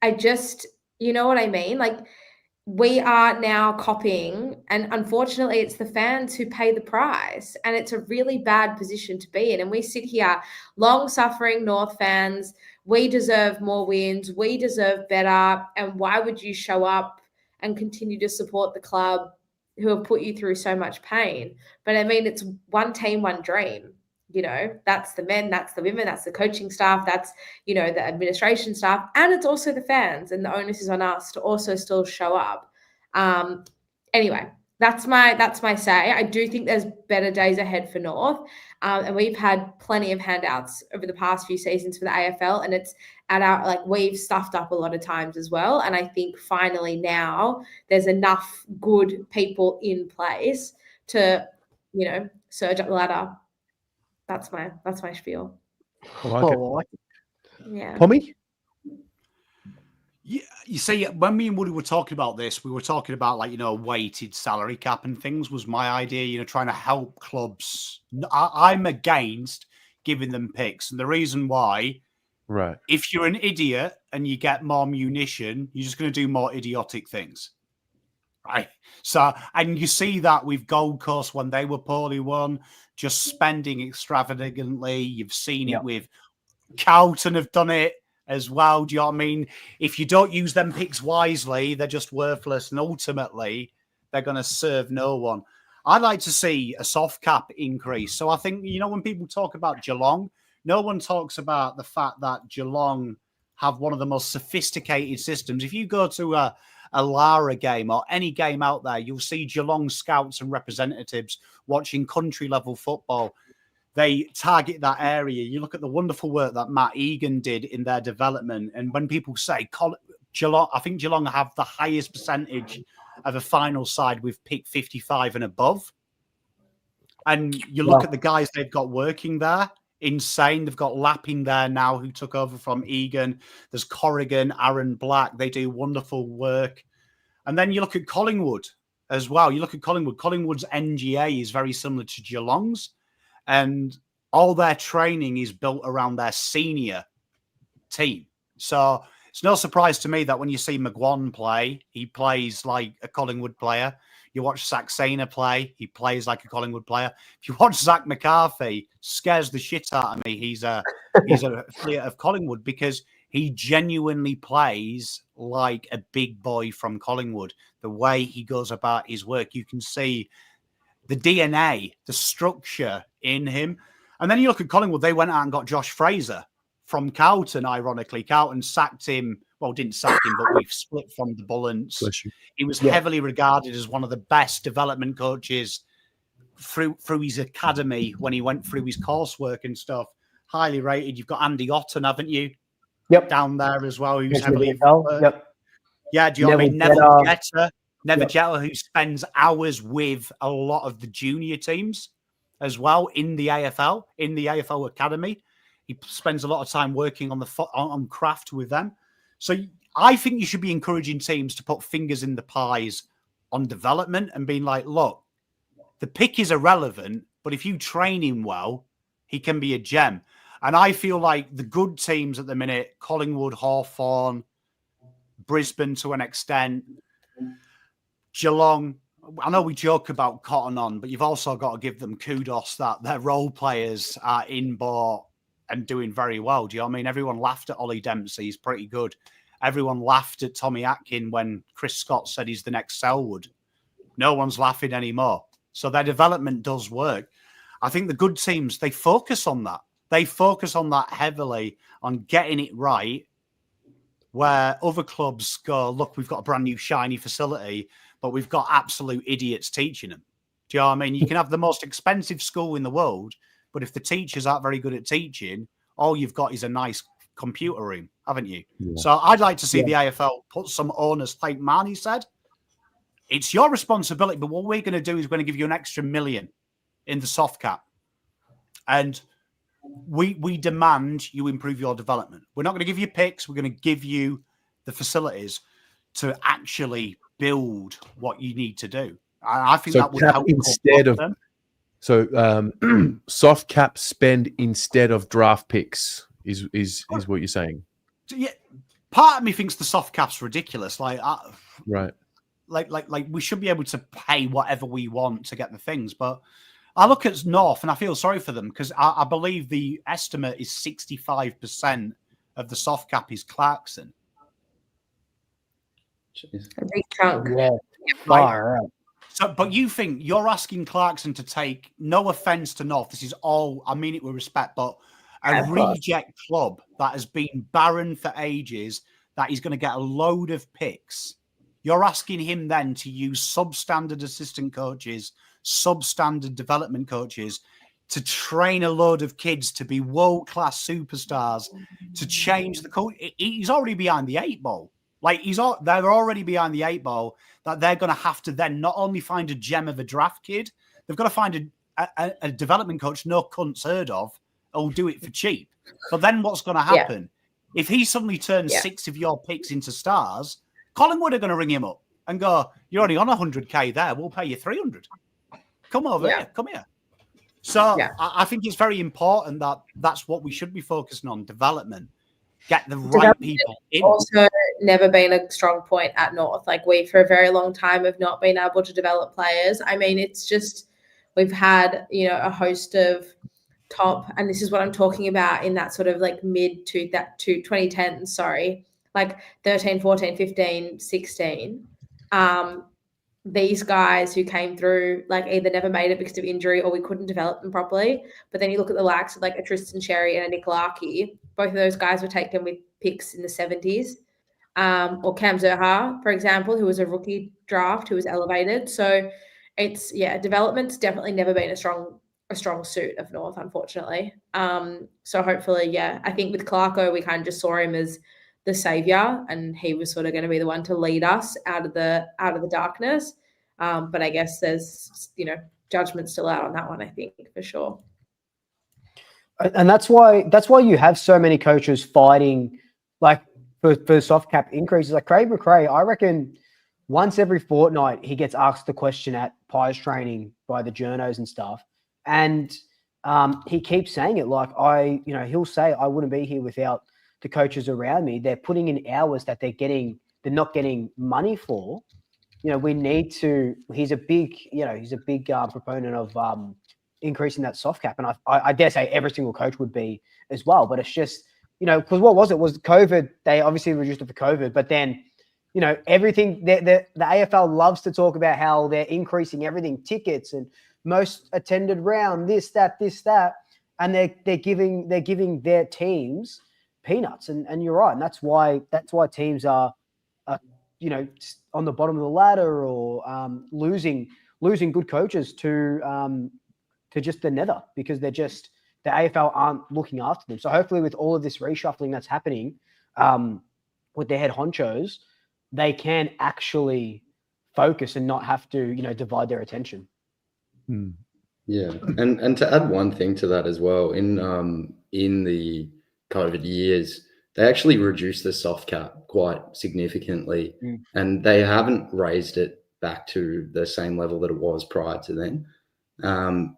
I just, you know what I mean? We are now copying, and unfortunately it's the fans who pay the price, and it's a really bad position to be in. And we sit here, long-suffering North fans, we deserve more wins, we deserve better, and why would you show up and continue to support the club who have put you through so much pain? But I mean, it's one team, one dream. That's the men, that's the women, that's the coaching staff, that's, the administration staff, and it's also the fans, and the onus is on us to also still show up. Anyway, that's my say. I do think there's better days ahead for North, and we've had plenty of handouts over the past few seasons for the AFL, and it's at our, we've stuffed up a lot of times as well. And I think finally now there's enough good people in place to, surge up the ladder. That's my spiel. I like it. Yeah. Pommy? Yeah, you see, when me and Woody were talking about this, we were talking about weighted salary cap and things was my idea, trying to help clubs. I'm against giving them picks. And the reason why, right, if you're an idiot and you get more munition, you're just going to do more idiotic things. Right. So, and you see that with Gold Coast when they were poorly won, just spending extravagantly. You've seen it with Carlton have done it as well. Do you know what I mean? If you don't use them picks wisely, they're just worthless. And ultimately, they're going to serve no one. I'd like to see a soft cap increase. So I think, when people talk about Geelong, no one talks about the fact that Geelong have one of the most sophisticated systems. If you go to a a Lara game or any game out there, you'll see Geelong scouts and representatives watching country level football. They target that area. You look at the wonderful work that Matt Egan did in their development. And when people say Geelong, I think Geelong have the highest percentage of a final side with pick 55 and above. And you look at the guys they've got working there. Insane. They've got Lappin there now who took over from Egan. There's Corrigan, Aaron Black. They do wonderful work. And then you look at Collingwood as well. You look at Collingwood. Collingwood's NGA is very similar to Geelong's. And all their training is built around their senior team. So it's no surprise to me that when you see McGuan play, he plays like a Collingwood player. You watch Saxena play, he plays like a Collingwood player. If you watch Zach McCarthy, scares the shit out of me. He's a affiliate of Collingwood because he genuinely plays like a big boy from Collingwood. The way he goes about his work, you can see the DNA, the structure in him. And then you look at Collingwood, they went out and got Josh Fraser from Carlton, ironically. Carlton sacked him. Well, didn't sack him, but we've split from the Bullants. He was heavily regarded as one of the best development coaches through his academy when he went through his coursework and stuff. Highly rated. You've got Andy Otten, haven't you? Yep. Down there as well, who's Yes, heavily... Yep. Yeah, do you know what I mean? Neville Jeter. Neville Jeter, who spends hours with a lot of the junior teams as well in the AFL, in the AFL Academy. He spends a lot of time working on craft with them. So I think you should be encouraging teams to put fingers in the pies on development and being like, look, the pick is irrelevant, but if you train him well, he can be a gem. And I feel like the good teams at the minute, Collingwood, Hawthorn, Brisbane to an extent, Geelong, I know we joke about Cotton On, but you've also got to give them kudos that their role players are inboard and doing very well. Do you know what I mean? Everyone laughed at Ollie Dempsey. He's pretty good. Everyone laughed at Tommy Atkin when Chris Scott said he's the next Selwood. No one's laughing anymore. So their development does work. I think the good teams, they focus on that. They focus on that heavily, on getting it right, where other clubs go, look, we've got a brand new shiny facility, but we've got absolute idiots teaching them. Do you know what I mean? You can have the most expensive school in the world, but if the teachers aren't very good at teaching, all you've got is a nice computer room, haven't you? Yeah. So I'd like to see the AFL put some onus, like Marnie said. It's your responsibility, but what we're going to do is we're going to give you an extra $1 million in the soft cap. And we demand you improve your development. We're not going to give you picks. We're going to give you the facilities to actually build what you need to do. I think that would help instead of them. So soft cap spend instead of draft picks is what you're saying. Yeah, part of me thinks the soft cap's ridiculous. Like we should be able to pay whatever we want to get the things. But I look at North and I feel sorry for them because I believe the estimate is 65% of the soft cap is Clarkson. Jeez. A big chunk. Yeah. Far out. So, but you think you're asking Clarkson to take, no offense to North, this is all, I mean it with respect, but a reject club that has been barren for ages, that is going to get a load of picks. You're asking him then to use substandard assistant coaches, substandard development coaches to train a load of kids to be world-class superstars, to change the coach. He's already behind the 8 ball. Like they're already behind the 8 ball that they're going to have to then not only find a gem of a draft kid, they've got to find a development coach no cunt's heard of who'll do it for cheap. But then what's going to happen? Yeah. If he suddenly turns 6 of your picks into stars, Collingwood are going to ring him up and go, you're only on 100K there. We'll pay you 300. Come over here. Come here. So I think it's very important that that's what we should be focusing on, development. Get the right people in. Also never been a strong point at North. Like we, for a very long time, have not been able to develop players. I mean, it's just, we've had, a host of top, and this is what I'm talking about in that sort of like mid to 2010s, like 13, 14, 15, 16. These guys who came through like either never made it because of injury or we couldn't develop them properly. But then you look at the likes of like a Tristan Sherry and a Nick Larkey. Both of those guys were taken with picks in the 70s. or Cam Zerha, for example, who was a rookie draft, who was elevated. So it's development's definitely never been a strong suit of North, unfortunately. So hopefully, I think with Clarko, we kind of just saw him as the savior, and he was sort of going to be the one to lead us out of the darkness. But I guess there's judgment still out on that one, I think, for sure. And that's why you have so many coaches fighting like for soft cap increases. Like Craig McRae, I reckon once every fortnight he gets asked the question at Pies training by the journos and stuff. And he keeps saying it, like he'll say, I wouldn't be here without the coaches around me. They're putting in hours that they're not getting money for. We need to. He's a big proponent of increasing that soft cap, and I dare say every single coach would be as well. But it's just because what was it? Was COVID? They obviously reduced it for COVID, but then everything. The AFL loves to talk about how they're increasing everything, tickets and most attended round, this, that, and they're giving their teams peanuts, and you're right, and that's why teams are on the bottom of the ladder or losing good coaches to just the nether, because the AFL aren't looking after them. So hopefully with all of this reshuffling that's happening with their head honchos, they can actually focus and not have to divide their attention. Yeah, and to add one thing to that as well, in the COVID years, they actually reduced the soft cap quite significantly, and they haven't raised it back to the same level that it was prior to then.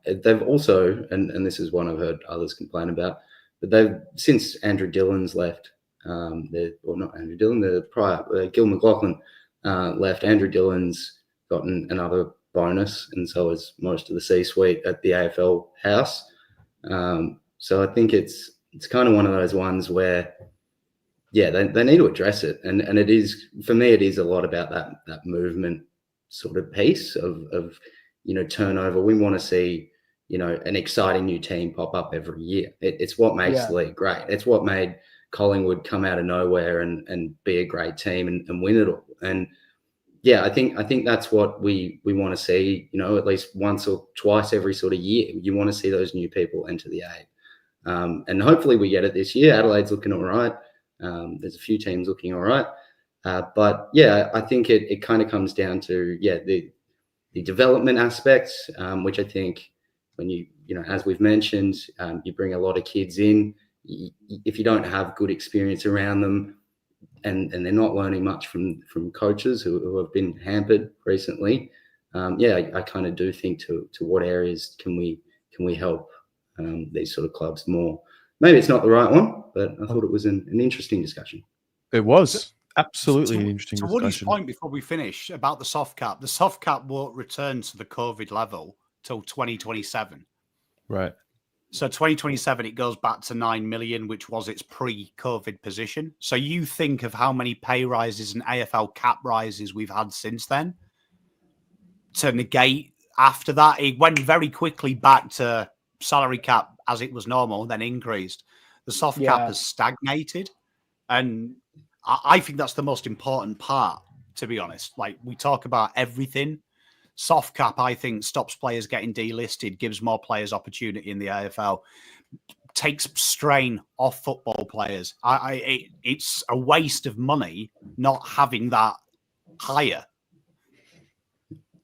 They've also, and this is one I've heard others complain about, but they've, since Andrew Dillon's left, not Andrew Dillon, the prior Gil McLaughlin left, Andrew Dillon's gotten another bonus, and so has most of the C-suite at the AFL house. So I think it's kind of one of those ones where, they need to address it, and it is, for me, it is a lot about that movement sort of piece of turnover. We want to see an exciting new team pop up every year. It's what makes the league great. It's what made Collingwood come out of nowhere and be a great team and win it all. And I think that's what we want to see, at least once or twice every sort of year. You want to see those new people enter the eight. And hopefully we get it this year. Adelaide's looking all right. There's a few teams looking all right. But I think it kind of comes down to, the development aspects, which I think when you as we've mentioned, you bring a lot of kids in. If you don't have good experience around them, and they're not learning much from coaches who have been hampered recently, I kind of do think to what areas can we help these sort of clubs more. Maybe it's not the right one, but I thought it was an interesting discussion. It was absolutely an interesting discussion. To Woody's point before we finish about the soft cap won't return to the COVID level till 2027. Right. So 2027, it goes back to 9 million, which was its pre-COVID position. So you think of how many pay rises and AFL cap rises we've had since then. To negate after that, it went very quickly back to salary cap as it was normal, then increased. The soft cap has stagnated. And I think that's the most important part, to be honest. Like, we talk about everything. Soft cap, I think, stops players getting delisted, gives more players opportunity in the AFL, takes strain off football players. It's a waste of money not having that higher.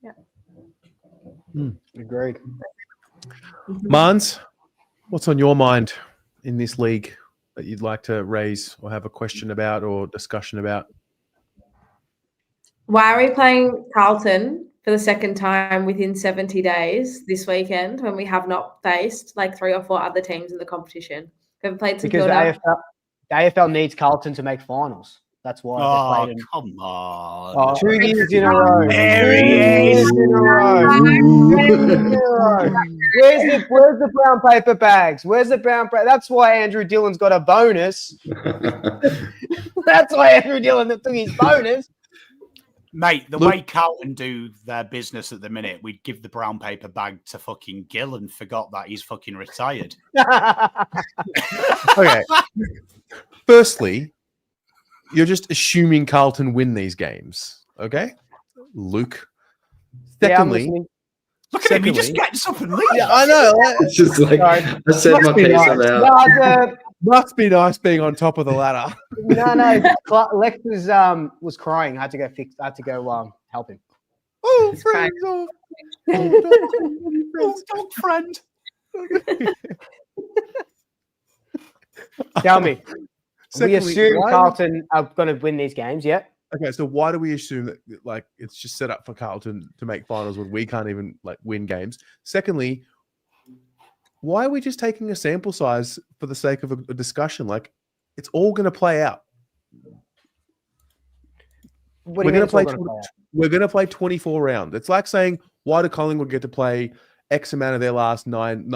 Yeah. Agreed. Mans, what's on your mind in this league that you'd like to raise or have a question about or discussion about? Why are we playing Carlton for the second time within 70 days this weekend when we have not faced like 3 or 4 other teams in the competition? We haven't played St Kilda. The AFL needs Carlton to make finals. That's why. Oh, come on. 2 years in a row. There 2 years in a row. 2 years in a row. Where's the brown paper bags? Where's the brown paper? That's why Andrew Dillon's got a bonus. That's why Andrew Dillon took his bonus. Mate, the way Carlton do their business at the minute, we'd give the brown paper bag to fucking Gill and forgot that he's fucking retired. Okay. Firstly, you're just assuming Carlton win these games, okay, Luke? Yeah, I'm Secondly, listening. Look at him, he just secondly- gets up and leaves. yeah, I know. It's just like Sorry. I said my Must be piece nice. about. No, Must be nice being on top of the ladder. Lex was crying. I had to go fix. I had to go help him. Oh, It's fine. friends! Oh, dog friend. Tell me. We Secondly, assume why- Carlton are going to win these games, yeah? Okay, so why do we assume that like it's just set up for Carlton to make finals when we can't even like win games? Secondly, why are we just taking a sample size for the sake of a discussion? Like, it's all going to play out. What do you mean it's all gonna play out? We're going to play 24 rounds. It's like saying, why do Collingwood get to play X amount of their last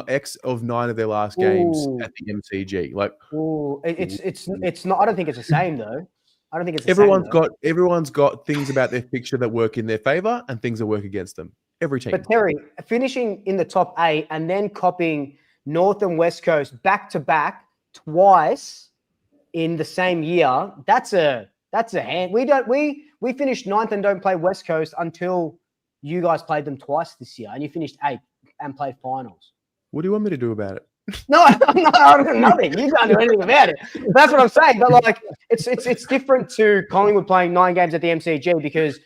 X of 9 of their last games Ooh. at the MCG? Like, Ooh, it's not. I don't think it's the same though. I don't think it's the everyone's same, though. everyone's got things about their fixture that work in their favor and things that work against them. Every team. But Terry, finishing in the top 8 and then copying North and West Coast back to back twice in the same year, that's a hand. We finished 9th and don't play West Coast until you guys played them twice this year, and you finished 8th and played finals. What do you want me to do about it? No, nothing. You can't do anything about it. That's what I'm saying. But like, it's different to Collingwood playing 9 games at the MCG because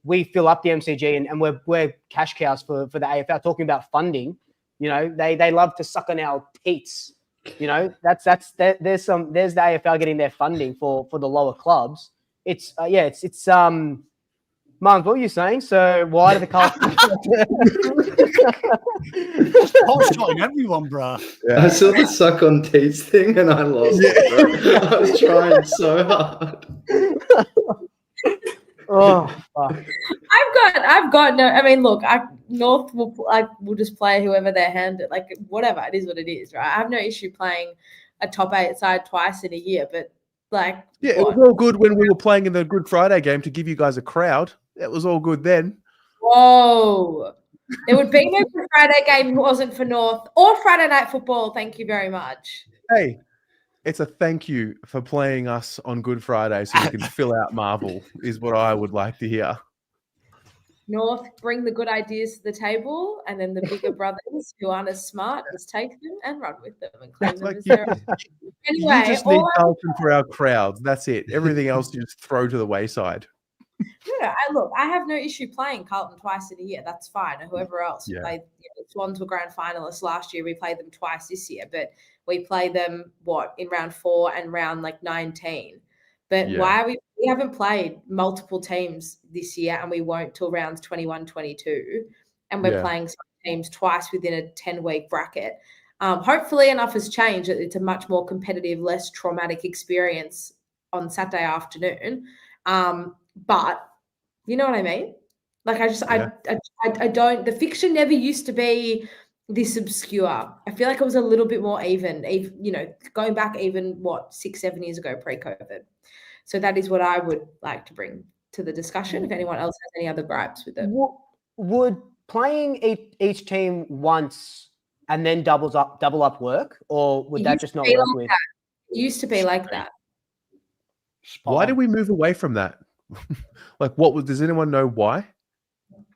we fill up the MCG and we're cash cows for the AFL. Talking about funding, they love to suck on our teats. There's the AFL getting their funding for the lower clubs. It's Mons, what were you saying? So why do the Carlton? Hot shotting everyone, bro. I saw the suck on teeth thing and I lost it. Bro. I was trying so hard. Oh, fuck. I've got no. I mean, look, North will just play whoever they're handed. Like whatever, it is what it is, right? I have no issue playing a top 8 side twice in a year, but like, Yeah, it was all good when we were playing in the Good Friday game to give you guys a crowd. It was all good then. Whoa. There would be no Good Friday game if it wasn't for North or Friday Night Football. Thank you very much. Hey, it's a thank you for playing us on Good Friday so we can fill out Marvel, is what I would like to hear. North bring the good ideas to the table, and then the bigger brothers who aren't as smart just take them and run with them and claim them as their own. Anyway, you just need Carlton for our crowds. That's it. Everything else you just throw to the wayside. I have no issue playing Carlton twice in a year. That's fine. Or whoever else. Yeah. We played, Swans were grand finalists last year. We played them twice this year, but we play them in round 4 and round 19. But why we haven't played multiple teams this year, and we won't till rounds 21, 22, and we're playing some teams twice within a 10-week bracket. Hopefully enough has changed that it's a much more competitive, less traumatic experience on Saturday afternoon. But you know what I mean? Like I don't. The fixture never used to be this obscure. I feel like it was a little bit more even. Going back even 6-7 years ago, pre-COVID. So that is what I would like to bring to the discussion. If anyone else has any other gripes with it, would playing each team once and then double up work, or would that just not work with? It used to be like that. Why did we move away from that? Does anyone know why?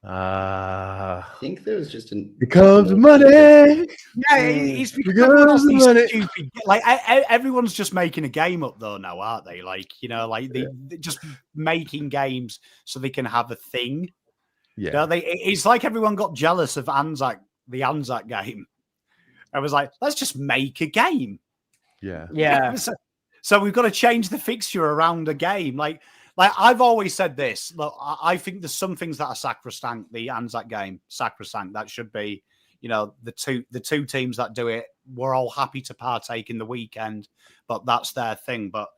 I think there was just because of money. Yeah, it's because of money. Stupid. Like everyone's just making a game up though now, aren't they? They're just making games so they can have a thing. Yeah, it's like everyone got jealous of the Anzac game. I was like, let's just make a game. Yeah. So we've got to change the fixture around a game. Like I've always said this. Look, I think there's some things that are sacrosanct. The Anzac game, sacrosanct. That should be, the two teams that do it. We're all happy to partake in the weekend, but that's their thing. But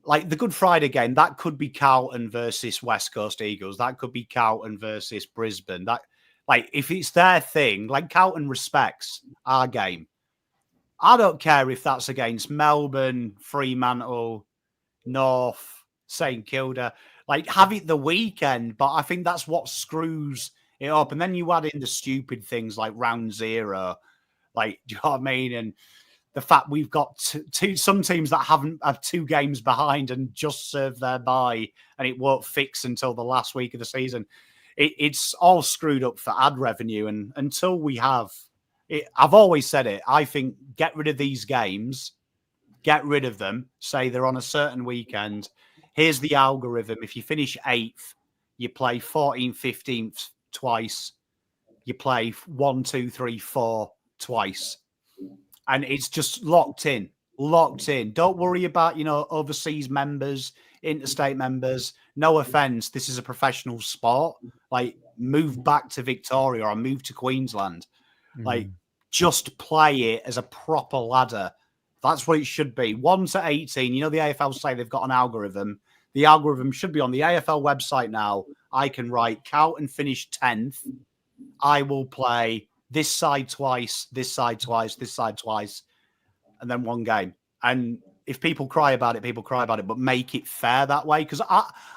like the Good Friday game, that could be Carlton versus West Coast Eagles. That could be Carlton versus Brisbane. That, like, if it's their thing, like Carlton respects our game. I don't care if that's against Melbourne, Fremantle, North, St Kilda. Like, have it the weekend, but I think that's what screws it up. And then you add in the stupid things like round 0. Like, do you know what I mean? And the fact we've got some teams that have 2 games behind and just served their bye, and it won't fix until the last week of the season. It's all screwed up for ad revenue, and until we have it, I've always said it. I think get rid of these games, get rid of them. Say they're on a certain weekend. Here's the algorithm: if you finish 8th, you play 14th, 15th twice. You play 1, 2, 3, 4 twice. And it's just locked in. Don't worry about, overseas members, interstate members. No offense. This is a professional sport. Like, move back to Victoria or move to Queensland. Like, just play it as a proper ladder. That's what it should be. 1 to 18. The AFL say they've got an algorithm. The algorithm should be on the AFL website now. I can write Carlton finish 10th. I will play this side twice, this side twice, this side twice, and then 1 game. And if people cry about it, people cry about it, but make it fair that way. Because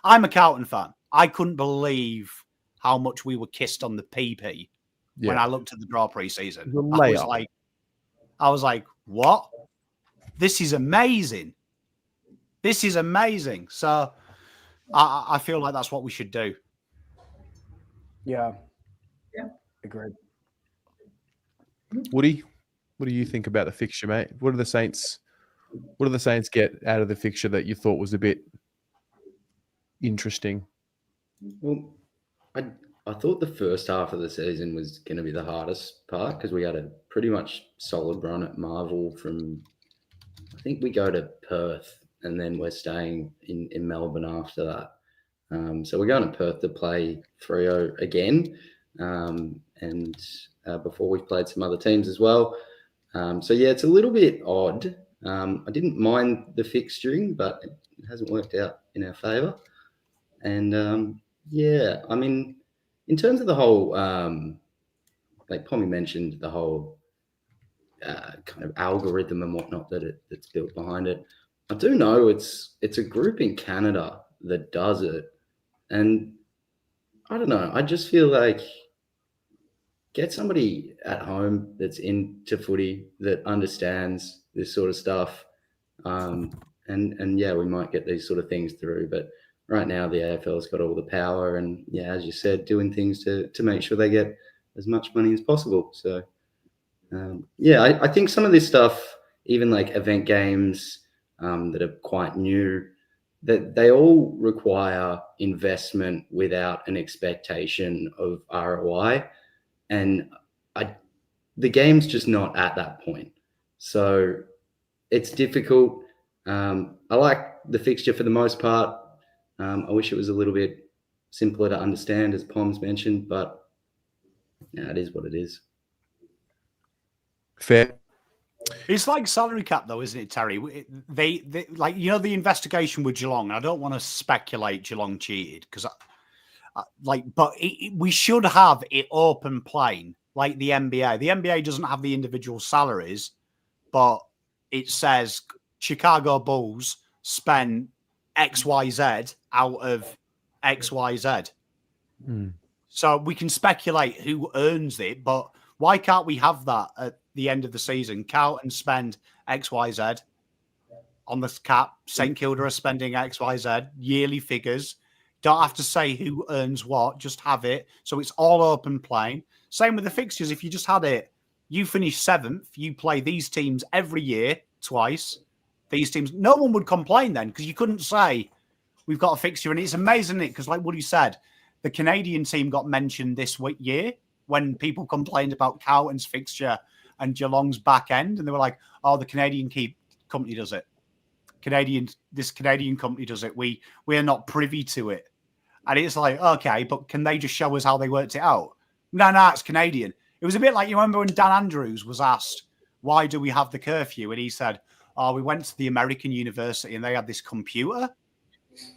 I'm a Carlton fan. I couldn't believe how much we were kissed on the PP when I looked at the draw pre-season. I was like, what? This is amazing. This is amazing. So I feel like that's what we should do. Yeah. Agreed. Woody, what do you think about the fixture, mate? What do the Saints get out of the fixture that you thought was a bit interesting? Well, I thought the first half of the season was going to be the hardest part because we had a pretty much solid run at Marvel from, I think we go to Perth and then we're staying in Melbourne after that. So we're going to Perth to play Freo again. And before we've played some other teams as well. So yeah, it's a little bit odd. I didn't mind the fixturing, but it hasn't worked out in our favour. And yeah, I mean, in terms of the whole, like Pommy mentioned, the whole kind of algorithm and whatnot that's built behind it. I do know it's a group in Canada that does it, and I don't know. I just feel like get somebody at home that's into footy that understands this sort of stuff, and yeah, we might get these sort of things through. But right now, the AFL's got all the power, and yeah, as you said, doing things to make sure they get as much money as possible. So yeah, I think some of this stuff, even like event games that are quite new, that they all require investment without an expectation of ROI. And the game's just not at that point. So it's difficult. I like the fixture for the most part. I wish it was a little bit simpler to understand, as Pom's mentioned, but yeah, it is what it is. Fair. It's like salary cap, though, isn't it, Terry? They like, the investigation with Geelong. I don't want to speculate Geelong cheated because, but we should have it open plain like the NBA. The NBA doesn't have the individual salaries, but it says Chicago Bulls spent XYZ out of XYZ. So we can speculate who earns it, but why can't we have that at the end of the season? Carlton spend XYZ on the cap. St Kilda are spending XYZ, yearly figures. Don't have to say who earns what, just have it. So it's all open plain. Same with the fixtures. If you just had it, you finish 7th, you play these teams every year, twice. These teams, no one would complain then because you couldn't say we've got a fixture. And it's amazing, isn't it? Because like Woody said, the Canadian team got mentioned this year when people complained about Carlton's fixture and Geelong's back end. And they were like, oh, the Canadian company does it. This Canadian company does it. We are not privy to it. And it's like, okay, but can they just show us how they worked it out? No, it's Canadian. It was a bit like, you remember when Dan Andrews was asked, why do we have the curfew? And he said, oh, we went to the American university and they had this computer.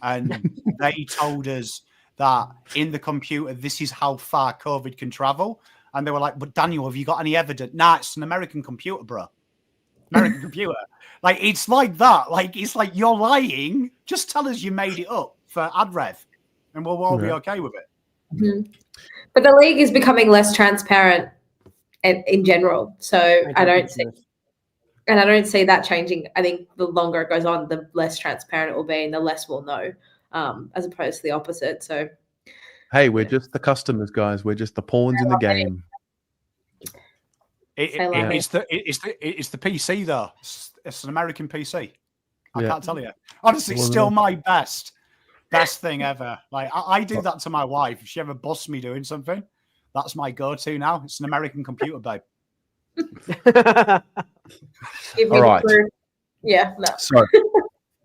And they told us that in the computer, this is how far COVID can travel. And they were like, but Daniel, have you got any evidence? Nah, it's an American computer, bro. American computer. Like, it's like that. Like, it's like, you're lying. Just tell us you made it up for ad rev and we'll all be okay with it. Mm-hmm. But the league is becoming less transparent in general. So I don't see. And I don't see that changing. I think the longer it goes on, the less transparent it will be and the less we'll know, as opposed to the opposite. So, Hey, we're just the customers, guys. We're just the pawns in the game. It's the PC though. It's an American PC. I Yeah. can't tell you. Honestly, it's Well, still my best thing ever. Like I do that to my wife. If she ever busts me doing something, that's my go-to now. It's an American computer, babe. give me All the right. proof. Yeah, no. So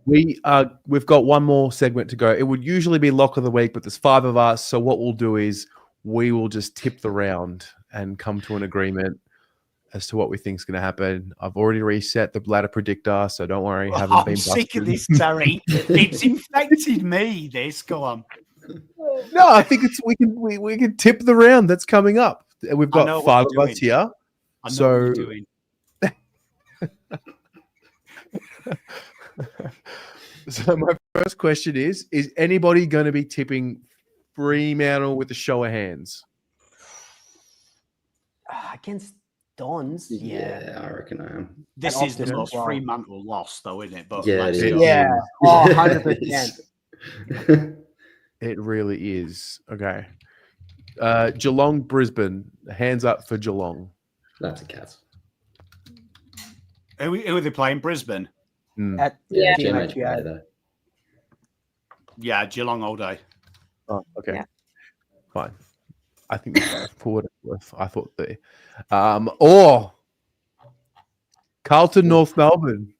we've got one more segment to go. It would usually be lock of the week, but there's 5 of us. So what we'll do is we will just tip the round and come to an agreement as to what we think is going to happen. I've already reset the ladder predictor, so don't worry. I'm sick of this, Terry. It's infected me. This, go on. No, I think we can tip the round that's coming up. We've got 5 of us here. I know what you're doing. So my first question is anybody going to be tipping Fremantle with a show of hands? Against Dons? Yeah, I reckon I am. This is the Optus most as well. Fremantle loss, though, isn't it? But Yeah, let's it go. is. Yeah. Oh, 100%. It really is. Okay. Geelong, Brisbane. Hands up for Geelong. That's a cat. Who are they playing? Brisbane? At Yeah, GMHBA. GMHBA though. Yeah, Geelong all day. Oh, okay. Yeah. Fine. I think for what it's worth, I thought or Carlton, North Melbourne.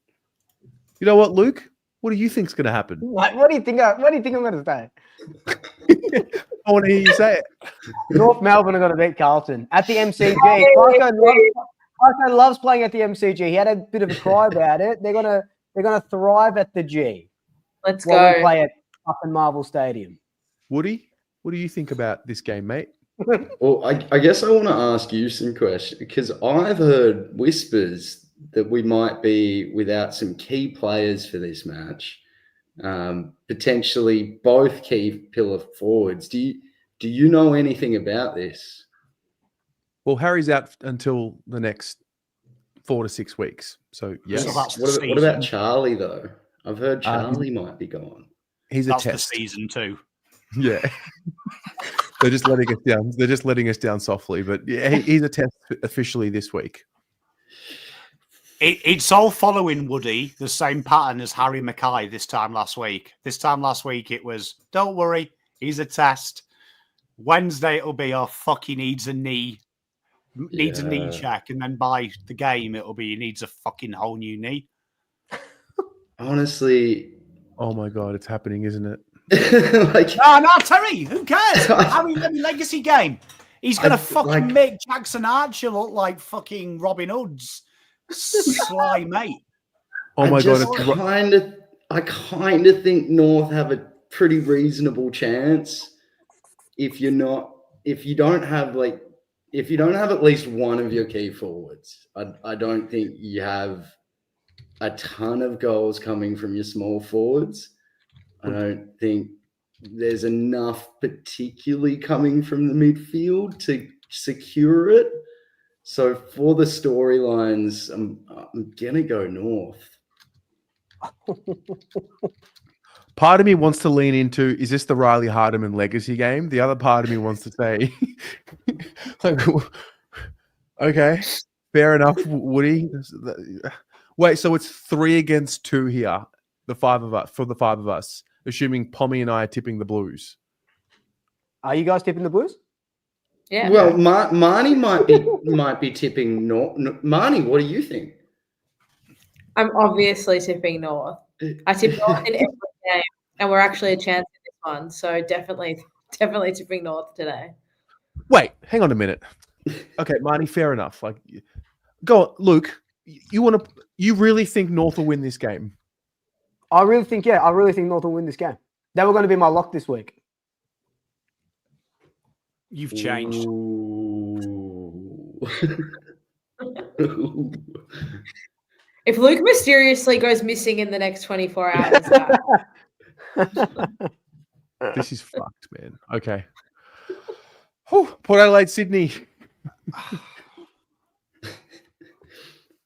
You know what, Luke? What do you think's going to happen? What do you think? What do you think I'm going to say? I want to hear you say it. North Melbourne are going to beat Carlton at the MCG. Clarko loves playing at the MCG. He had a bit of a cry about it. They're gonna thrive at the G. Let's while we go. play at up in Marvel Stadium. Woody, what do you think about this game, mate? Well, I guess I want to ask you some questions because I've heard whispers that we might be without some key players for this match, potentially both key pillar forwards. Do you know anything about this? Well, Harry's out until the next 4 to 6 weeks. So, yes. So that's the What about season. Charlie, though? I've heard Charlie might be gone. He's a That's test. the season 2. Yeah. They're just letting us down. They're just letting us down softly. But yeah, he's a test officially this week. It's all following, Woody, the same pattern as Harry Mackay this time last week. This time last week, it was, don't worry, he's a test. Wednesday, it'll be, oh, fuck, he needs a knee. Needs a knee check. And then by the game, it'll be, he needs a fucking whole new knee. Honestly. Oh, my God, it's happening, isn't it? No, Terry, who cares? Harry legacy game. He's going to fucking make Jackson Archer look like fucking Robin Hood's sly mate. Oh my God! I kind of think North have a pretty reasonable chance if you don't have at least one of your key forwards. I don't think you have a ton of goals coming from your small forwards. I don't think there's enough particularly coming from the midfield to secure it. So for the storylines, I'm gonna go North. Part of me wants to lean into, is this the Riley Hardiman legacy game? The other part of me wants to say, like, okay, fair enough, Woody. Wait, so it's 3 against 2 here. The 5 of us, assuming Pommy and I are tipping the Blues. Are you guys tipping the Blues? Yeah. Well, Marnie might be tipping North. Marnie, what do you think? I'm obviously tipping North. I tip North in every game, and we're actually a chance in this one. So definitely tipping North today. Wait, hang on a minute. Okay, Marnie, fair enough. Like, go on, Luke. You really think North will win this game? I really think North will win this game. They were going to be my lock this week. You've changed. If Luke mysteriously goes missing in the next 24 hours, this is fucked, man. Okay. Whew, Port Adelaide, Sydney.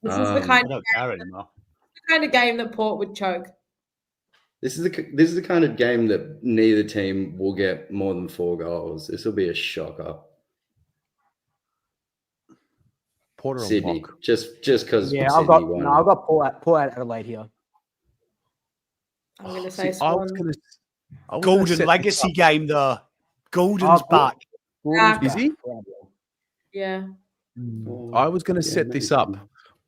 This is the I don't care anymore. kind of game that Port would choke. This is the kind of game that neither team will get more than 4 goals. This will be a shocker. Porter on Sydney, lock. just because Yeah, Sydney won. I've got Port Adelaide here. I'm going to say See, I was Swan. gonna set Golden this legacy up. game, though. Golden's Oh, back. Is he? Yeah. I was going to set this up.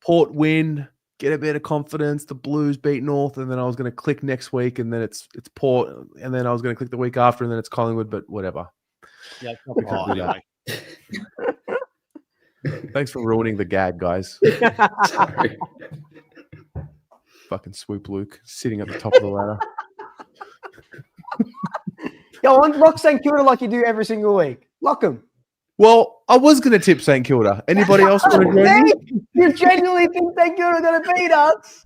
Port win, get a bit of confidence. The Blues beat North, and then I was going to click next week, and then it's Port, and then I was going to click the week after, and then it's Collingwood. But whatever. Yeah, it's not We can't Port do that. anyway. Thanks for ruining the gag, guys. Sorry. Fucking swoop Luke sitting at the top of the ladder. Go on, lock St Kilda like you do every single week. Lock them. Well, I was going to tip St Kilda. Anybody else want to join me? You genuinely think St Kilda are going to beat us?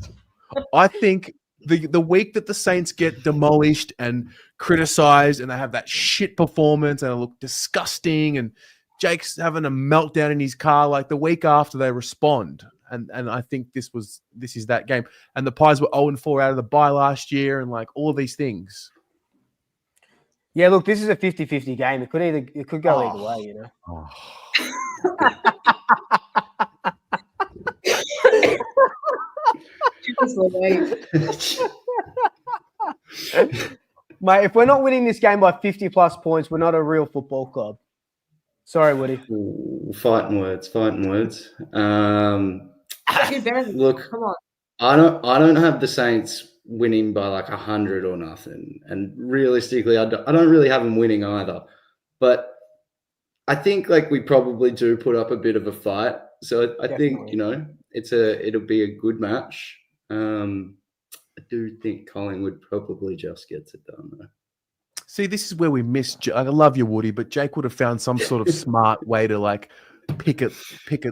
I think the week that the Saints get demolished and criticized, and they have that shit performance, and it look disgusting, and Jake's having a meltdown in his car, like the week after they respond. And I think this is that game. And the Pies were 0-4 out of the bye last year, and like all these things. Yeah, look, this is a 50-50 game. It could go either way, you know. Mate, if we're not winning this game by 50 plus points, we're not a real football club. Sorry, Woody. Ooh, fighting words. Look, Come on. I don't have the Saints winning by like 100 or nothing, and realistically, I don't really have them winning either. But I think like we probably do put up a bit of a fight. So I think it'll be a good match. I do think Collingwood probably just gets it done though. See, this is where we miss. I love you, Woody, but Jake would have found some sort of smart way to like pick at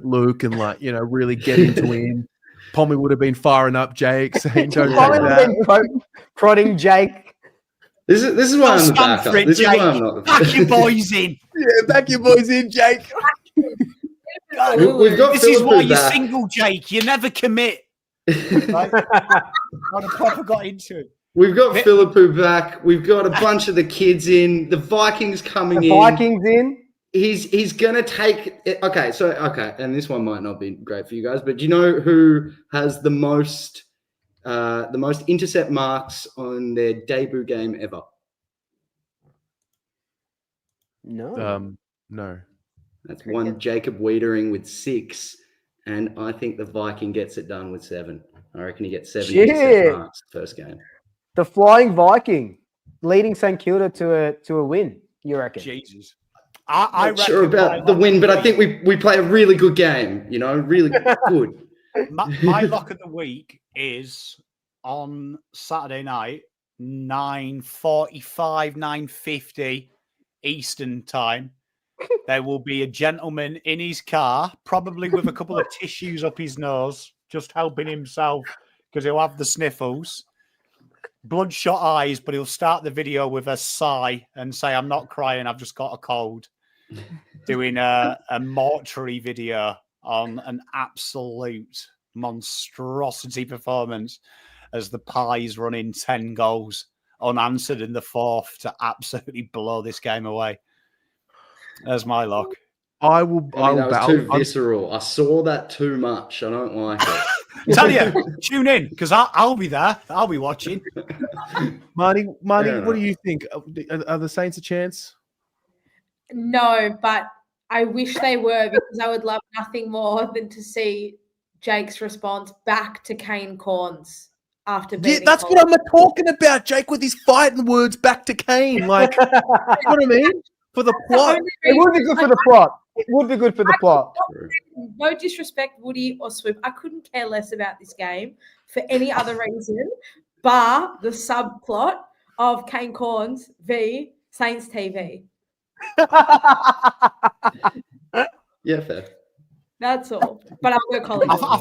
Luke and like really get into him. Pommy would have been firing up Jake, saying, "Don't Pommy do would that." have been prodding Jake. This is why I'm the Stand backup. for it, This is Jake. why I'm not the Back your boys in. Yeah, back your boys in, Jake. We've got This is Philippou why you're back. single, Jake. You never commit. Right? I'd have proper got into it. We've got Philippou back. We've got a bunch of the kids in. The Vikings coming The in. Vikings in. He's gonna take it. Okay, and this one might not be great for you guys, but do you know who has the most intercept marks on their debut game ever? No. No. That's one Jacob Wiedering with 6, and I think the Viking gets it done with 7. I reckon he gets 7 Shit. intercept marks first game. The Flying Viking leading St Kilda to a win, you reckon? Jesus. I Not sure reckon about the win, but I think we play a really good game, really good. my lock of the week is on Saturday night, 9:45, 9:50 Eastern time. There will be a gentleman in his car, probably with a couple of tissues up his nose, just helping himself because he'll have the sniffles. Bloodshot eyes, but he'll start the video with a sigh and say, "I'm not crying, I've just got a cold." Doing a mortuary video on an absolute monstrosity performance as the Pies run in 10 goals unanswered in the fourth to absolutely blow this game away. There's my lock. I will. That was too visceral. I saw that too much. I don't like it. Tell you, tune in because I'll be there. I'll be watching. Marty, Fair what do enough. you think? Are the Saints a chance? No, but I wish they were because I would love nothing more than to see Jake's response back to Kane Corns after Yeah, beating that's what I'm talking about, Jake, with his fighting words back to Kane. Like, you know what I mean? For the plot. It would be good for the plot. It would be good for the plot. No disrespect, Woody or Swoop. I couldn't care less about this game for any other reason, bar the subplot of Kane Corns v Saints TV. Yeah, fair. That's all. But I'll go Collingwood. I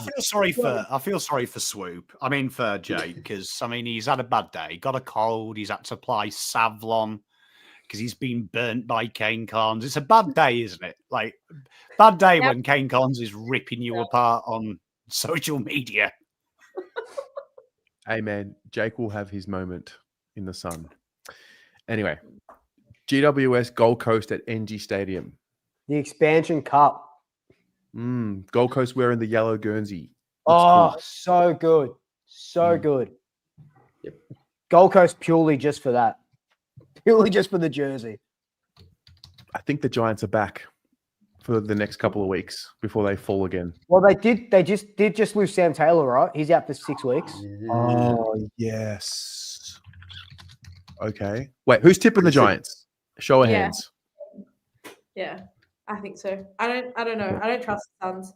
feel sorry for Swoop. I mean for Jake because he's had a bad day. Got a cold. He's had to apply Savlon because he's been burnt by Kane Corns. It's a bad day, isn't it? Like bad day when Kane Corns is ripping you apart on social media. Hey, man, Jake will have his moment in the sun. Anyway, GWS Gold Coast at NG Stadium. The Expansion Cup. Gold Coast wearing the yellow Guernsey. Oh, Looks cool. so good. So good. Yep. Gold Coast purely just for that. Purely just for the jersey. I think the Giants are back for the next couple of weeks before they fall again. Well, they just lose Sam Taylor, right? He's out for 6 weeks. Oh, yes. Okay. Wait, who's tipping the Giants? Show of hands. Yeah, I think so. I don't know. I don't trust the Suns.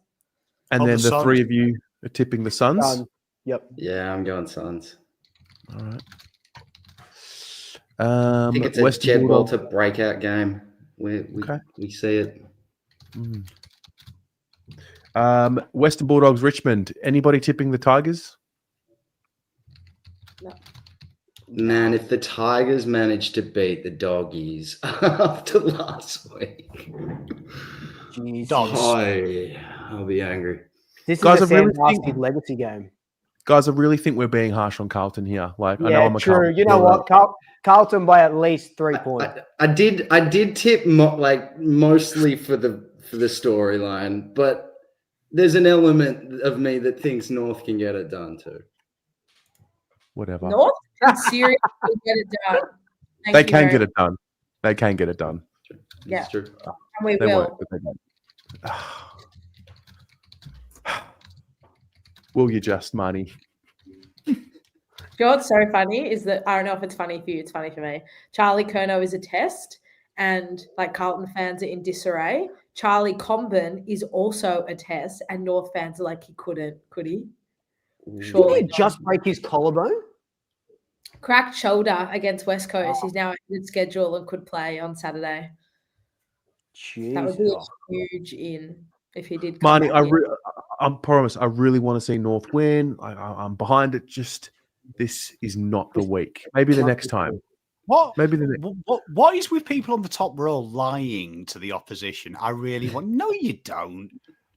And then the three of you are tipping the Suns? Yep. Yeah, I'm going Suns. All right. I think it's a Jed Walter breakout game. We see it. Western Bulldogs, Richmond. Anybody tipping the Tigers? No. Man, if the Tigers manage to beat the Doggies after last week, I'll be angry. This is Guys, a I really fantastic legacy game. Guys, I really think we're being harsh on Carlton here. Like, I know I'm a true. Carlton You know what? Carlton by at least 3 points. I did tip mostly for the storyline, but there's an element of me that thinks North can get it done too. Whatever. North can seriously get it done. They can get it done. They can get it done. Yeah. It's true. And we They will. won't, but they don't. Will you just, Marnie? You know what's so funny is that I don't know if it's funny for you, it's funny for me. Charlie Curnow is a test, and like Carlton fans are in disarray. Charlie Comben is also a test, and North fans are like, could he? Surely he just break his collarbone? Cracked shoulder against West Coast. He's now in schedule and could play on Saturday. Jesus. That would be a huge in if he did. Marnie, I promise, I really want to see North win. I'm behind it. Just this is not the week. Maybe the next time. What? Maybe the next. What is with people on the top row lying to the opposition? I really want. No, you don't.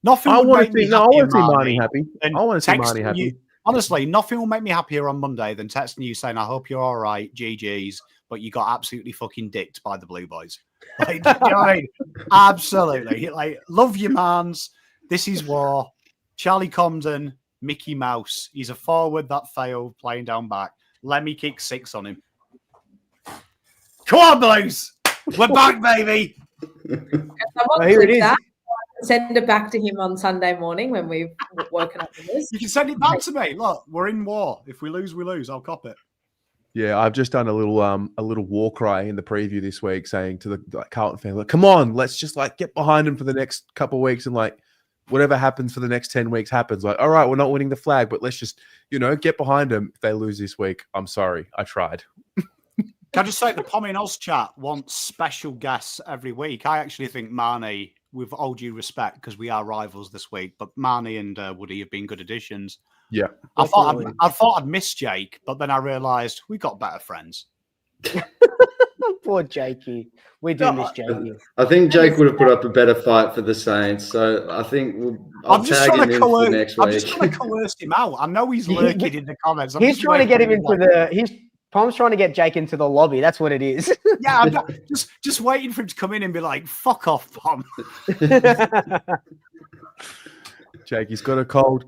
Nothing. I want to see Marnie happy. I want to see Marnie happy. Honestly, nothing will make me happier on Monday than texting you saying, "I hope you're all right, GGs," but you got absolutely fucking dicked by the Blue Boys. Like, you know what I mean? Absolutely. Like, love your mans. This is war. Charlie Comben, Mickey Mouse. He's a forward that failed playing down back. Let me kick 6 on him. Come on, Blues. We're back, baby. Here it is. Send it back to him on Sunday morning when we've woken up with this. You can send it back to me. Look, we're in war. If we lose, we lose. I'll cop it. Yeah, I've just done a little war cry in the preview this week, saying to the Carlton fan, like, "Come on, let's just like get behind him for the next couple of weeks, and like whatever happens for the next 10 weeks happens. Like, all right, we're not winning the flag, but let's just get behind them. If they lose this week, I'm sorry, I tried." Can I just say the Pommy and Oz chat wants special guests every week? I actually think Marnie, with all due respect, because we are rivals this week, but Marnie and Woody have been good additions. Yeah, I thought I'd miss Jake, but then I realised we got better friends. Poor Jakey. We do miss Jakey. I think Jake would have put up a better fight for the Saints, so I think I'm just trying to coerce him out. I know he's lurking in the comments. He's trying to get him into Tom's trying to get Jake into the lobby. That's what it is. Yeah, I'm just waiting for him to come in and be like, "Fuck off, Tom." Jake, he's got a cold.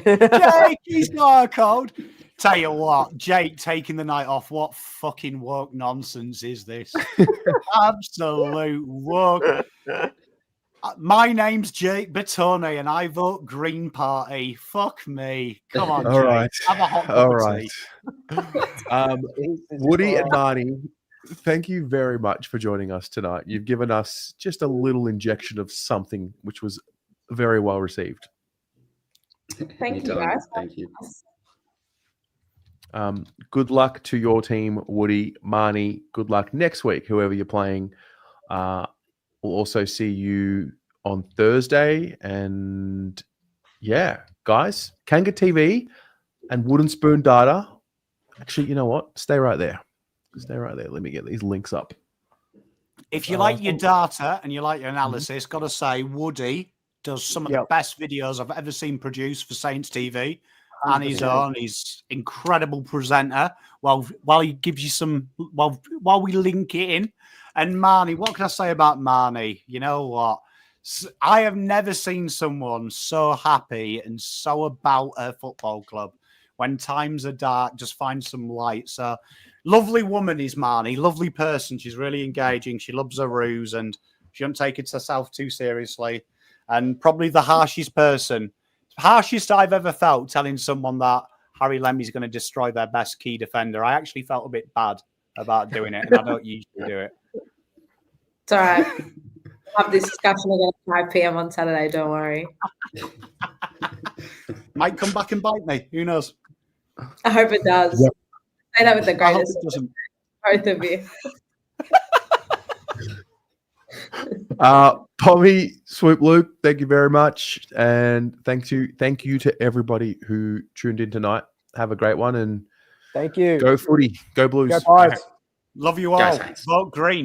Jake, he's got a cold. Tell you what, Jake taking the night off. What fucking woke nonsense is this? Absolute woke. My name's Jake Bertone, and I vote Green Party. Fuck me. Come on, All Jake. right. Have a hot cup All of right. tea. Woody and Marnie, thank you very much for joining us tonight. You've given us just a little injection of something, which was very well received. Thank you, guys. Thank you. Good luck to your team, Woody, Marnie. Good luck next week, whoever you're playing. We'll also see you on Thursday. And yeah, guys, Kanga TV and Wooden Spoon Data. Actually, you know what? Stay right there. Let me get these links up. If you like your data and you like your analysis, got to say, Woody, does some of Yep. the best videos I've ever seen produced for Saints TV. And his 100%. own, he's incredible presenter. While he gives you some, while we link it in, and Marnie, what can I say about Marnie? You know what? I have never seen someone so happy and so about her football club. When times are dark, just find some light. So, lovely woman is Marnie. Lovely person. She's really engaging. She loves her ruse and she doesn't take it herself too seriously. And probably the harshest I've ever felt telling someone that Harry Lemmy's going to destroy their best key defender. I actually felt a bit bad about doing it, and I don't usually do it. It's all right. We'll have this discussion again at 5 p.m. on Saturday. Don't worry. Might come back and bite me. Who knows? I hope it does. Yep. Say that with the I hope greatest it doesn't. both of you. Tommy, Swoop Luke, thank you very much. And thank you to everybody who tuned in tonight. Have a great one and Thank you. go Footy. Go Blues. Go Pies. Love you Go all. Saints. Vote green.